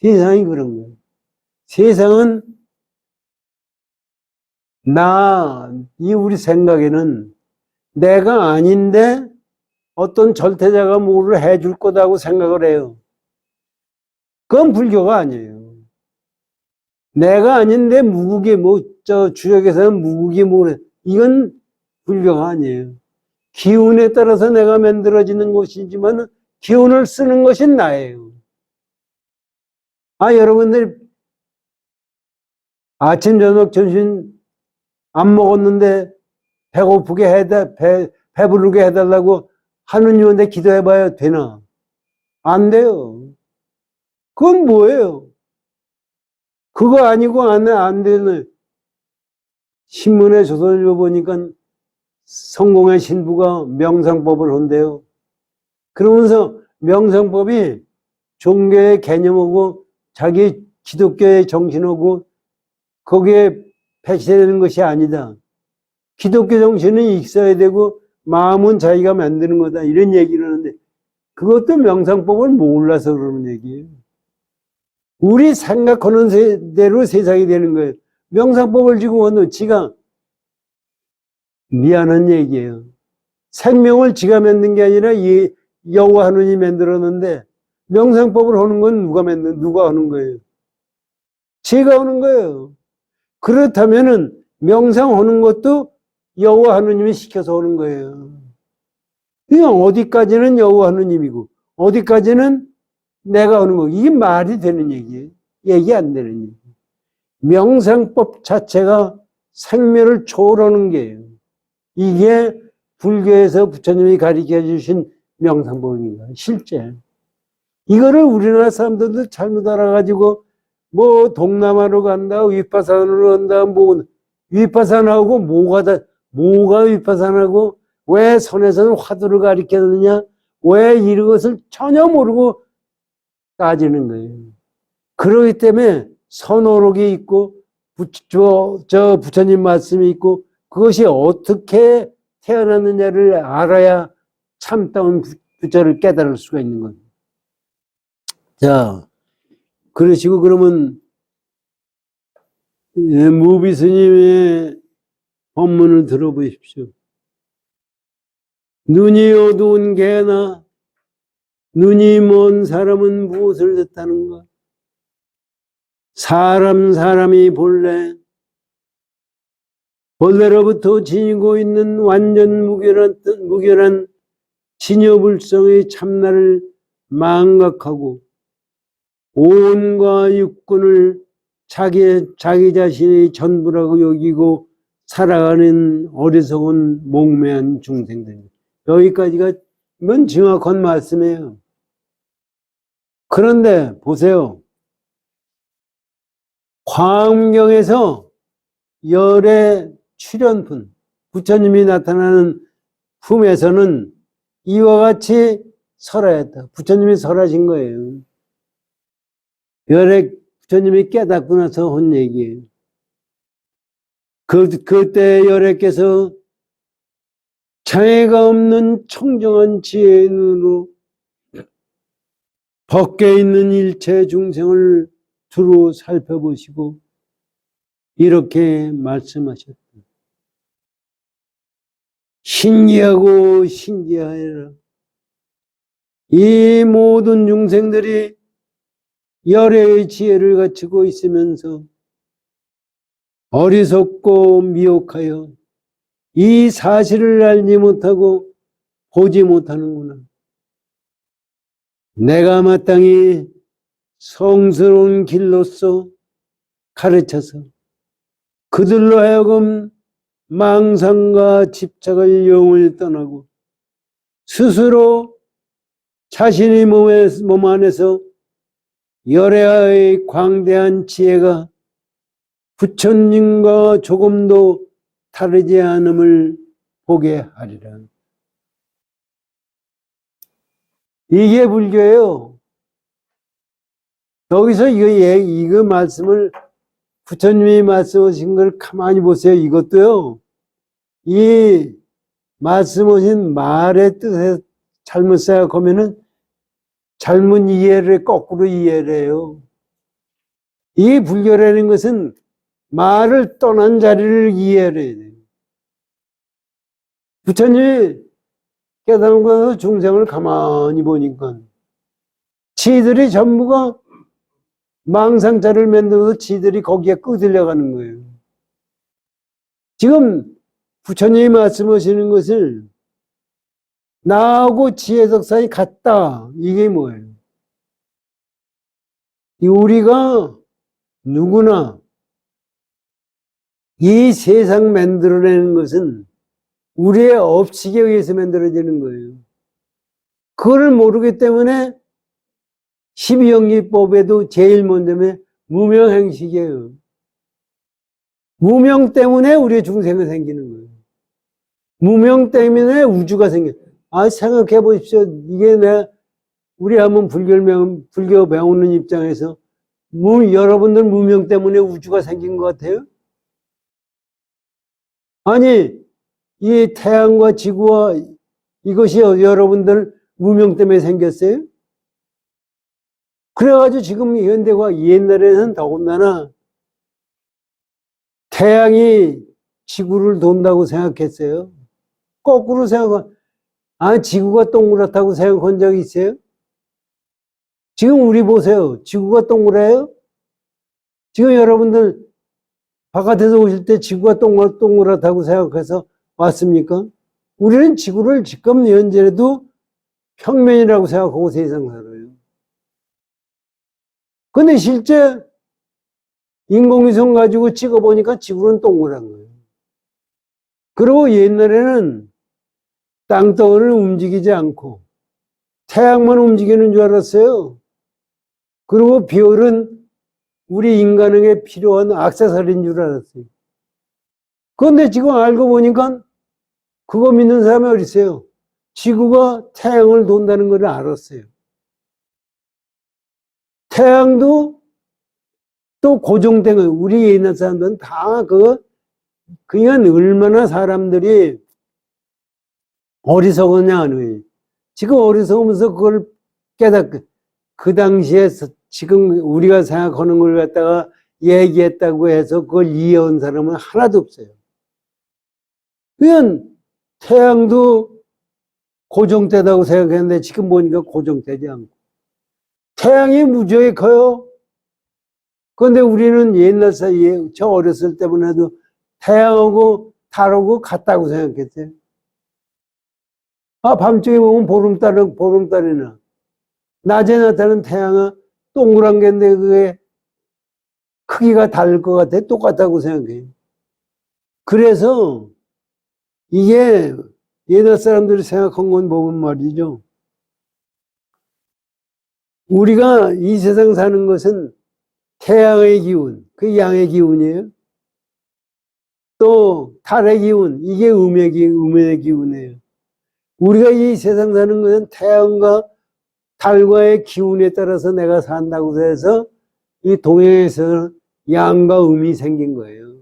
그런 거예요. 세상은 우리 생각에는 내가 아닌데 어떤 절대자가 뭐를 해줄 거다고 생각을 해요. 그건 불교가 아니에요. 내가 아닌데 주역에서는 무국이 이건 불교가 아니에요. 기운에 따라서 내가 만들어지는 것이지만 기운을 쓰는 것이 나예요. 여러분들이 아침, 저녁, 점심 안 먹었는데 배고프게 배부르게 해달라고 하느님한테 기도해봐야 되나? 안 돼요. 그건 뭐예요? 그거 아니고 안 되는. 신문에 조선을 읽어보니까 성공의 신부가 명상법을 한대요. 그러면서 명상법이 종교의 개념하고 자기 기독교의 정신하고 거기에 배치되는 것이 아니다. 기독교 정신은 있어야 되고 마음은 자기가 만드는 거다. 이런 얘기를 하는데 그것도 명상법을 몰라서 그러는 얘기예요. 우리 생각하는 대로 세상이 되는 거예요. 명상법을 지고 하는 지가 미안한 얘기예요. 생명을 지가 만든 게 아니라 여호와 하느님이 만들었는데 명상법을 하는 건 누가 하는 거예요? 제가 하는 거예요. 그렇다면은 명상하는 것도 여호와 하느님이 시켜서 하는 거예요. 그냥 어디까지는 여호와 하느님이고 어디까지는 내가 하는 거. 이게 말이 되는 얘기예요. 얘기 안 되는 얘기. 명상법 자체가 생명을 초월하는 게예요. 이게 불교에서 부처님이 가르쳐 주신 명상법입니다. 실제. 이거를 우리나라 사람들도 잘못 알아가지고 뭐 동남아로 간다, 위파산으로 간다, 뭐 위파산하고 뭐가 위파산하고 왜 선에서는 화두를 가리켰느냐, 왜 이런 것을 전혀 모르고 따지는 거예요. 그렇기 때문에 선어록이 있고 부처님 말씀이 있고 그것이 어떻게 태어났느냐를 알아야 참다운 부처를 깨달을 수가 있는 겁니다. 자, 그러시고 그러면 무비 스님의 법문을 들어보십시오. 눈이 어두운 개나 눈이 먼 사람은 무엇을 뜻하는가? 사람이 본래로부터 지니고 있는 완전 무결한 진여불성의 참나를 망각하고 온과 육군을 자기 자신의 전부라고 여기고 살아가는 어리석은 목매한 중생들입니다. 여기까지가 이건 정확한 말씀이에요. 그런데 보세요. 화엄경에서 열의 출현품, 부처님이 나타나는 품에서는 이와 같이 설하였다. 부처님이 설하신 거예요. 열의 부처님이 깨닫고 나서 한 얘기예요. 그때 열애께서 장애가 없는 청정한 지혜의 눈으로 밖에 있는 일체 중생을 두루 살펴보시고 이렇게 말씀하셨다. 신기하고 신기하여라. 이 모든 중생들이 열애의 지혜를 갖추고 있으면서 어리석고 미혹하여 이 사실을 알지 못하고 보지 못하는구나. 내가 마땅히 성스러운 길로서 가르쳐서 그들로 하여금 망상과 집착을 영을 떠나고 스스로 자신의 몸 안에서 열애의 광대한 지혜가 부처님과 조금도 다르지 않음을 보게 하리라. 이게 불교예요. 여기서 이거 말씀을 부처님이 말씀하신 걸 가만히 보세요. 이것도요. 이 말씀하신 말의 뜻에 잘못 생각하면은 잘못 이해를 거꾸로 이해를 해요. 이 불교라는 것은 말을 떠난 자리를 이해를 해야 돼요. 부처님이 깨달은 것에서 중생을 가만히 보니까 지들이 전부가 망상자를 만들어서 지들이 거기에 끄들려가는 거예요. 지금 부처님이 말씀하시는 것을 나하고 지혜석 사이 같다. 이게 뭐예요? 우리가 누구나 이 세상 만들어내는 것은 우리의 업식에 의해서 만들어지는 거예요. 그걸 모르기 때문에 12영기법에도 제일 먼저면 무명행식이에요. 무명 때문에 우리의 중생이 생기는 거예요. 무명 때문에 우주가 생겨요. 아, 생각해 보십시오. 이게 우리 한번 불교 배우는 입장에서 여러분들 무명 때문에 우주가 생긴 것 같아요? 아니, 이 태양과 지구와 이것이 여러분들 무명 때문에 생겼어요? 그래가지고 지금 현대가 옛날에는 더군다나 태양이 지구를 돈다고 생각했어요. 거꾸로 지구가 동그랗다고 생각한 적 있어요? 지금 우리 보세요. 지구가 동그래요? 지금 여러분들 바깥에서 오실 때 지구가 동그랗다고 생각해서 왔습니까? 우리는 지구를 지금 현재라도 평면이라고 생각하고 세상 살아요. 근데 실제 인공위성 가지고 찍어보니까 지구는 동그란 거예요. 그리고 옛날에는 땅덩어리를 움직이지 않고 태양만 움직이는 줄 알았어요. 그리고 별은 우리 인간에게 필요한 액세서리인 줄 알았어요. 그런데 지금 알고 보니까 그거 믿는 사람이 어디 있어요? 지구가 태양을 돈다는 걸 알았어요. 태양도 또 고정된 거예요. 우리 옛날 사람들은 다 그냥 얼마나 사람들이 어리석었냐 하는 거예요. 지금 어리석으면서 그걸 그 당시에 지금 우리가 생각하는 걸 갖다가 얘기했다고 해서 그걸 이해한 사람은 하나도 없어요. 그냥 태양도 고정되다고 생각했는데 지금 보니까 고정되지 않고 태양이 무지하게 커요. 그런데 우리는 옛날 사이에 저 어렸을 때만 해도 태양하고 달하고 같다고 생각했어요. 아, 밤중에 보면 보름달이나 낮에 나타나는 태양은 동그란 게인데 그게 크기가 다를 것 같아. 똑같다고 생각해요. 그래서 이게 옛날 사람들이 생각한 건 보면 말이죠. 우리가 이 세상 사는 것은 태양의 기운, 그 양의 기운이에요. 또 달의 기운, 이게 음의 기운이에요. 우리가 이 세상 사는 것은 태양과 달과의 기운에 따라서 내가 산다고 해서 이 동양에서 양과 음이 생긴 거예요.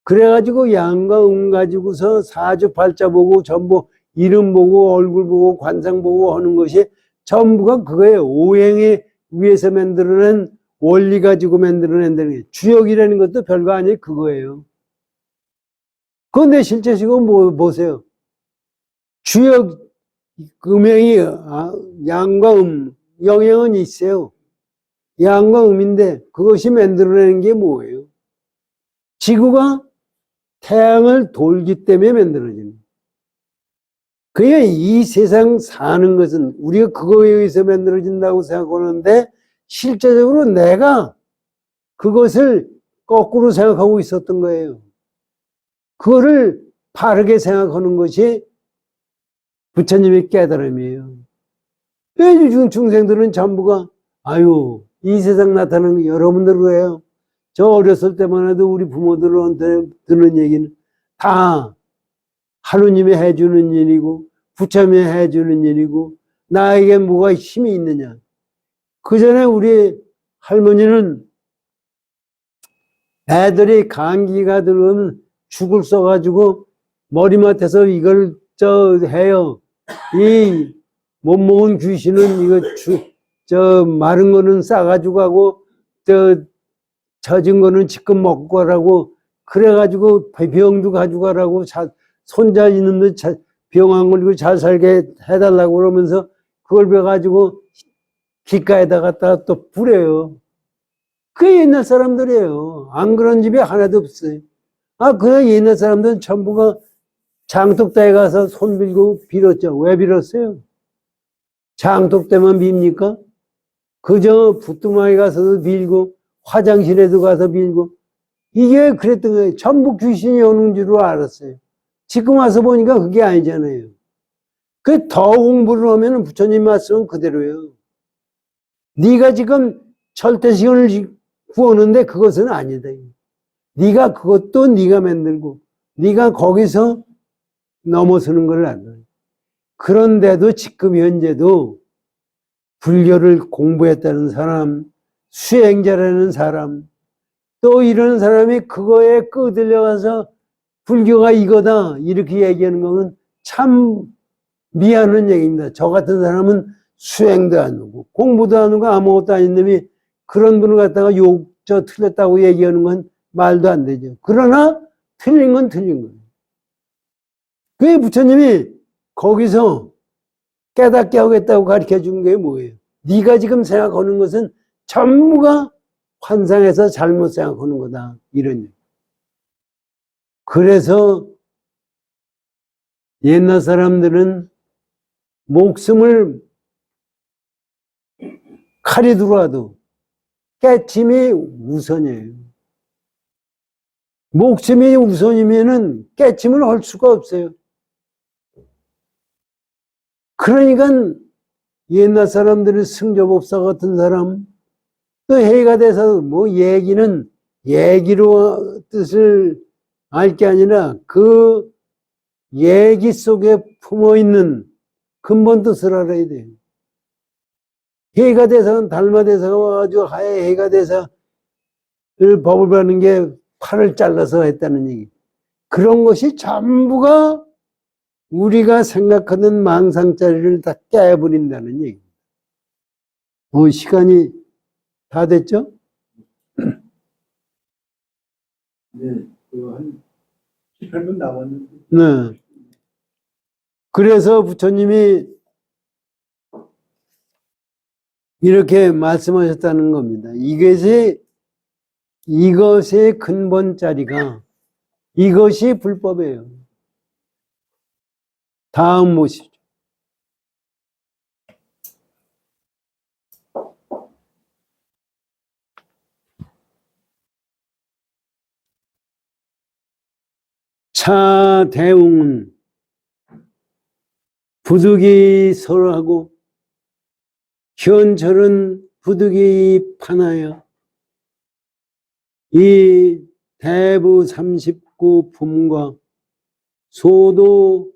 그래가지고 양과 음 가지고서 사주팔자 보고 전부 이름 보고 얼굴 보고 관상 보고 하는 것이 전부가 그거예요. 오행에 위에서 만들어낸 원리 가지고 만들어낸다는 게 주역이라는 것도 별거 아니에요. 그거예요. 그런데 실제적으로 보세요. 주역 음행이 양과 영향은 있어요. 양과 음인데 그것이 만들어내는 게 뭐예요? 지구가 태양을 돌기 때문에 만들어지는 거예요. 그냥 이 세상 사는 것은 우리가 그거에 의해서 만들어진다고 생각하는데 실제적으로 내가 그것을 거꾸로 생각하고 있었던 거예요. 그거를 바르게 생각하는 것이 부처님의 깨달음이에요. 요즘 중생들은 전부가 이 세상 나타나는 게 여러분들 그래요. 저 어렸을 때만 해도 우리 부모들한테 듣는 얘기는 다 하느님이 해주는 일이고 부처님이 해주는 일이고 나에게 뭐가 힘이 있느냐. 그 전에 우리 할머니는 애들이 감기가 들어오면 죽을 써가지고 머리맡에서 이걸 해요. 이 못 먹은 귀신은 이거 마른 거는 싸가지고 하고 젖은 거는 지금 먹고 가라고 그래가지고 병도 가지고 가라고 손자 있는데 병 안 걸리고 잘 살게 해달라고 그러면서 그걸 배가지고 귓가에다 갖다가 또 뿌려요. 그게 옛날 사람들이에요. 안 그런 집이 하나도 없어요. 그 옛날 사람들은 전부가 장독대에 가서 손 빌고 빌었죠. 왜 빌었어요? 장독대만 빕니까? 그저 부뚜막에 가서도 빌고 화장실에도 가서 빌고 이게 그랬던 거예요. 전부 귀신이 오는 줄로 알았어요. 지금 와서 보니까 그게 아니잖아요. 그 더 공부를 하면 부처님 말씀은 그대로예요. 네가 지금 절대시간을 구하는데 그것은 아니다. 네가 그것도 네가 만들고 네가 거기서 넘어서는 걸 안다. 그런데도 지금 현재도 불교를 공부했다는 사람, 수행자라는 사람, 또 이런 사람이 그거에 끄들려가서 불교가 이거다 이렇게 얘기하는 것은 참 미안한 얘기입니다. 저 같은 사람은 수행도 안 하고 공부도 안 하고 아무것도 아닌 놈이 그런 분을 갖다가 저 틀렸다고 얘기하는 건 말도 안 되죠. 그러나 틀린 건 틀린 거예요. 그게 부처님이 거기서 깨닫게 하겠다고 가르쳐 준 게 뭐예요? 네가 지금 생각하는 것은 전부가 환상에서 잘못 생각하는 거다. 이런 얘기. 그래서 옛날 사람들은 목숨을 칼이 들어와도 깨침이 우선이에요. 목숨이 우선이면은 깨침을 할 수가 없어요. 그러니까 옛날 사람들은 승조법사 같은 사람, 또 해가 돼서 뭐 얘기는 얘기로 뜻을 알 게 아니라 그 얘기 속에 품어 있는 근본 뜻을 알아야 돼요. 해가 돼서는 달마대사가 와가지고 하에 해가 돼서 법을 받는 게 팔을 잘라서 했다는 얘기. 그런 것이 전부가 우리가 생각하는 망상자리를 다 깨버린다는 얘기. 시간이 다 됐죠? 네, 한 7, 8분 남았는데. 네. 그래서 부처님이 이렇게 말씀하셨다는 겁니다. 이것의 근본자리가 이것이 불법이에요. 다음 보시죠. 차대웅은 부득이 설하고 현철은 부득이 파나여 이 대부 39 품과 소도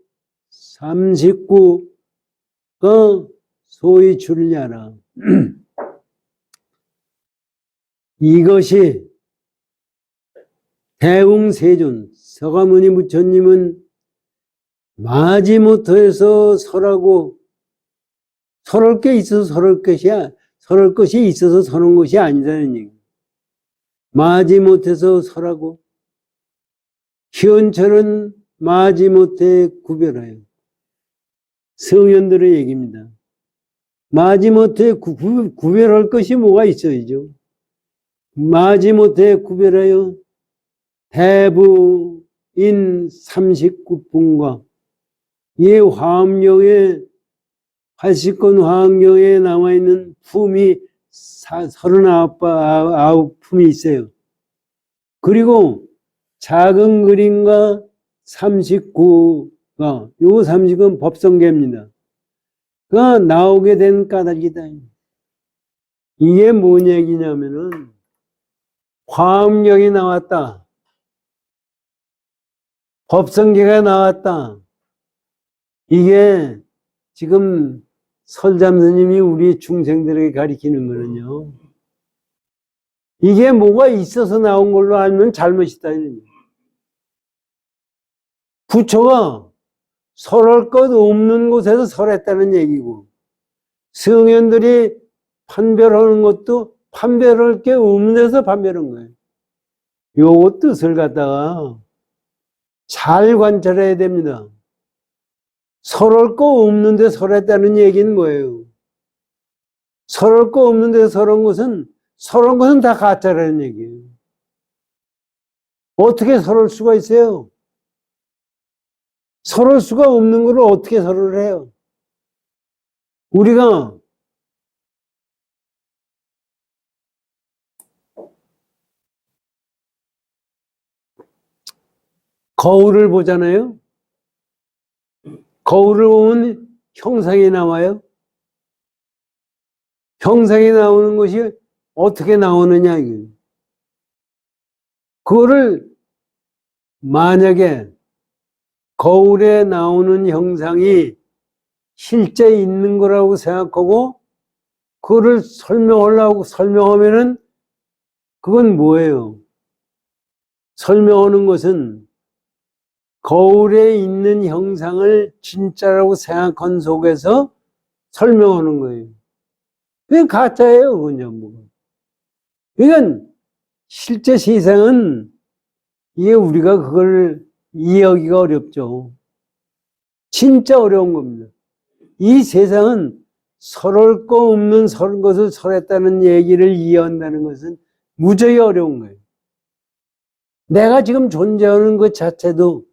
39가 소위 줄려라. 이것이 대웅세존 서가모니 부처님은 마지못해서 설하고 설할 게 있어서 설할 것이 있어서 서는 것이 아니라는 얘기. 마지못해서 설하고 현철은 마지못해 구별하여. 성현들의 얘기입니다. 마지못해 구별할 것이 뭐가 있어야죠. 마지못해 구별하여 대부인 39품과 이 화엄경에 80권 화엄경에 나와 있는 품이 39품이 있어요. 그리고 작은 그림과 39가 요 30은 법성계입니다. 그 나오게 된 까닭이다. 이게 뭔 얘기냐면은 화엄경이 나왔다. 법성계가 나왔다. 이게 지금 설잠 스님이 우리 중생들에게 가르치는 거는요. 이게 뭐가 있어서 나온 걸로 알면 잘못이다. 부처가 설할 것 없는 곳에서 설했다는 얘기고, 성현들이 판별하는 것도 판별할 게 없는 데서 판별한 거예요. 요 뜻을 갖다가 잘 관찰해야 됩니다. 설할 거 없는데 설했다는 얘기는 뭐예요? 설할 거 없는데 설한 것은 다 가짜라는 얘기예요. 어떻게 설할 수가 있어요? 설할 수가 없는 걸 어떻게 설을 해요? 우리가 거울을 보잖아요. 거울을 보면 형상이 나와요? 형상이 나오는 것이 어떻게 나오느냐, 이거. 그거를 만약에 거울에 나오는 형상이 실제 있는 거라고 생각하고 그거를 설명하면은 그건 뭐예요? 설명하는 것은 거울에 있는 형상을 진짜라고 생각한 속에서 설명하는 거예요. 그게 가짜예요, 그건 전부. 그러니까 실제 세상은 이게 우리가 그걸 이해하기가 어렵죠. 진짜 어려운 겁니다. 이 세상은 설할 거 없는 것을 설했다는 얘기를 이해한다는 것은 무지하게 어려운 거예요. 내가 지금 존재하는 것 자체도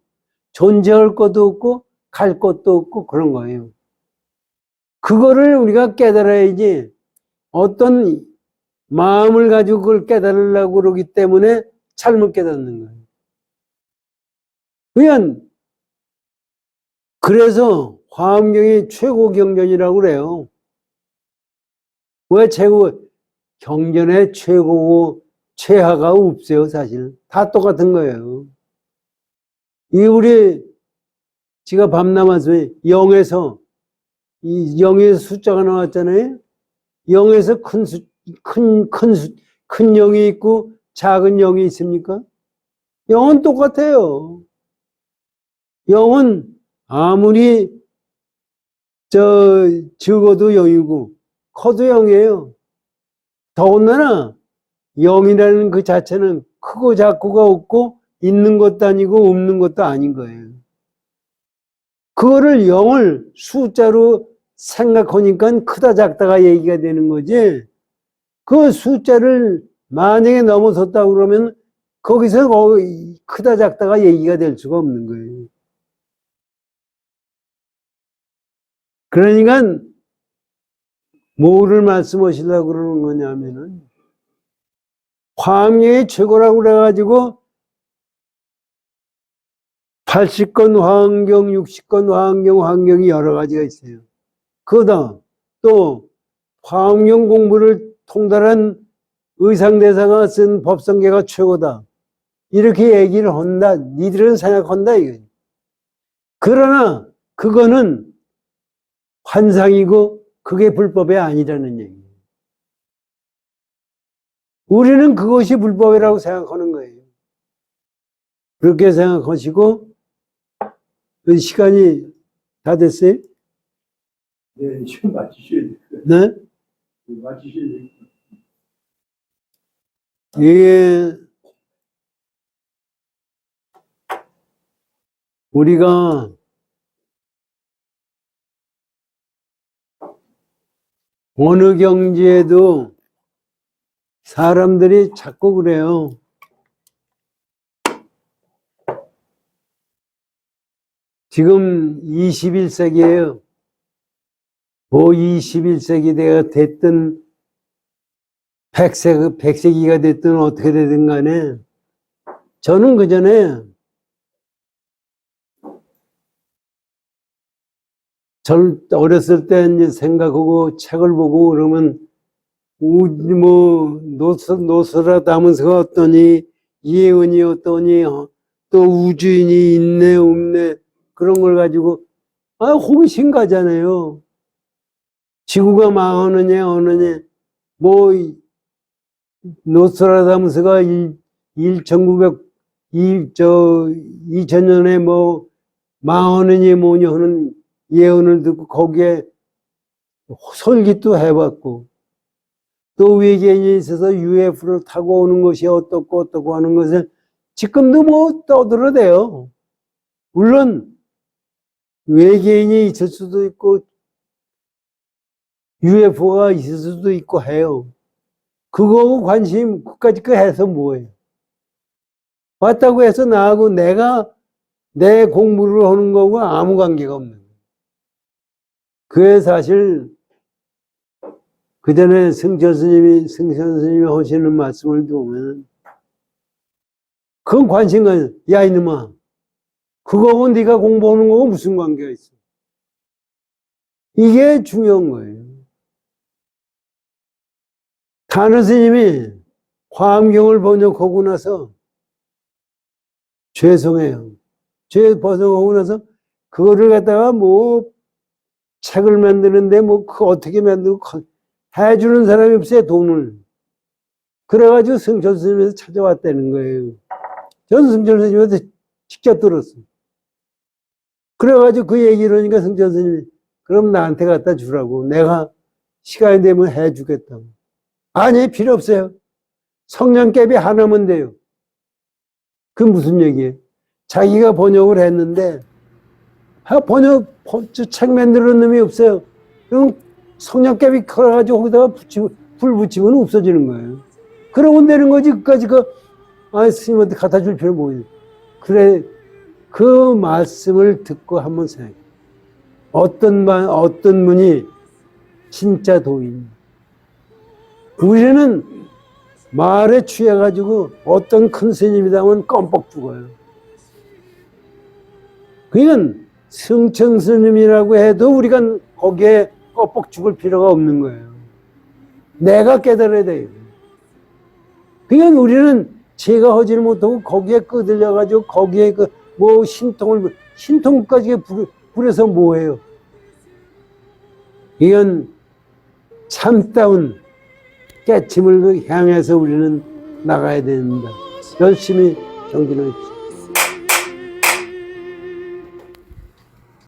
존재할 것도 없고 갈 것도 없고 그런 거예요. 그거를 우리가 깨달아야지 어떤 마음을 가지고 그걸 깨달으려고 그러기 때문에 잘못 깨닫는 거예요. 그냥 그래서 화엄경이 최고 경전이라고 그래요. 왜 최고 경전에 최고고 최하가 없어요, 사실. 다 똑같은 거예요. 이 우리 제가 밤남아서 0에서 이 0에서 숫자가 나왔잖아요. 0에서 큰 0이 있고 작은 0이 있습니까? 0은 똑같아요. 0은 아무리 적어도 0이고 커도 0이에요. 더군다나 0이라는 그 자체는 크고 작고가 없고 있는 것도 아니고 없는 것도 아닌 거예요. 그거를 0을 숫자로 생각하니까 크다 작다가 얘기가 되는 거지. 그 숫자를 만약에 넘어섰다 그러면 거기서 크다 작다가 얘기가 될 수가 없는 거예요. 그러니까 뭐를 말씀하시려고 그러는 거냐면은 화엄경이 최고라고 그래가지고 80권 화엄경, 60권 화엄경, 화엄경이 여러 가지가 있어요. 그러다 또 화엄경 공부를 통달한 의상대사가 쓴 법성계가 최고다. 이렇게 얘기를 한다. 니들은 생각한다. 이거. 그러나 그거는 환상이고 그게 불법이 아니라는 얘기예요. 우리는 그것이 불법이라고 생각하는 거예요. 그렇게 생각하시고 시간이 다 됐어요? 네, 지금 맞추셔야 돼요. 네? 맞추셔야 돼요. 이게 우리가 어느 경지에도 사람들이 자꾸 그래요. 지금 21세기예요. 뭐 21세기 내가 됐든 100세기가 됐든 어떻게 되든 간에 저는 그 전에 어렸을 때 이제 생각하고 책을 보고 그러면 뭐 노스트라다무스가 어떠니 이혜원이 어떠니 또 우주인이 있네 없네 그런 걸 가지고 호기심 가잖아요. 지구가 망하느냐 어느냐 뭐 노스트라다무스가 2000년에 뭐 망하느냐 뭐냐 하는 예언을 듣고 거기에 설기도 해봤고 또 외계인이 있어서 UFO를 타고 오는 것이 어떻고 하는 것을 지금도 뭐 떠들어대요. 물론 외계인이 있을 수도 있고 UFO가 있을 수도 있고 해요. 그거하고 관심 끝까지 해서 뭐예요? 왔다고 해서 나하고 내가 내 공부를 하는 거고 아무 관계가 없는 거예요. 그게 사실 그 전에 승천 스님이 하시는 말씀을 보면 그건 관심가 야 이놈아 그거하고 네가 공부하는 거하고 무슨 관계가 있어? 이게 중요한 거예요. 간호 스님이 화엄경을 번역하고 나서 죄송해요. 죄 번역하고 나서 그거를 갖다가 뭐 책을 만드는데 뭐 그 어떻게 만들고 해주는 사람이 없어요, 돈을. 그래가지고 승철 스님에서 찾아왔다는 거예요. 저는 승철 스님한테 직접 들었어요. 그래가지고 그 얘기를 하니까 승철 스님이 그럼 나한테 갖다 주라고. 내가 시간이 되면 해주겠다고. 아니, 필요 없어요. 성냥개비 하나면 돼요. 그 무슨 얘기예요? 자기가 번역을 했는데 책 만드는 놈이 없어요. 그럼 성냥개비 걸어가지고 거기다가 불 붙이면 없어지는 거예요. 그러면 되는 거지. 그까지 스님한테 갖다 줄 필요 뭐예요. 그래, 그 말씀을 듣고 한번 생각해. 어떤 분이 진짜 도인. 우리는 말에 취해가지고 어떤 큰 스님이다 하면 껌뻑 죽어요. 그건 승천 스님이라고 해도 우리가 거기에 껌뻑 죽을 필요가 없는 거예요. 내가 깨달아야 돼요. 그냥 우리는 제가 하지를 못하고 거기에 끄들려가지고 거기에 신통까지 불에서 뭐해요? 이건 참다운 깨침을 향해서 우리는 나가야 됩니다. 열심히 정진하십시오.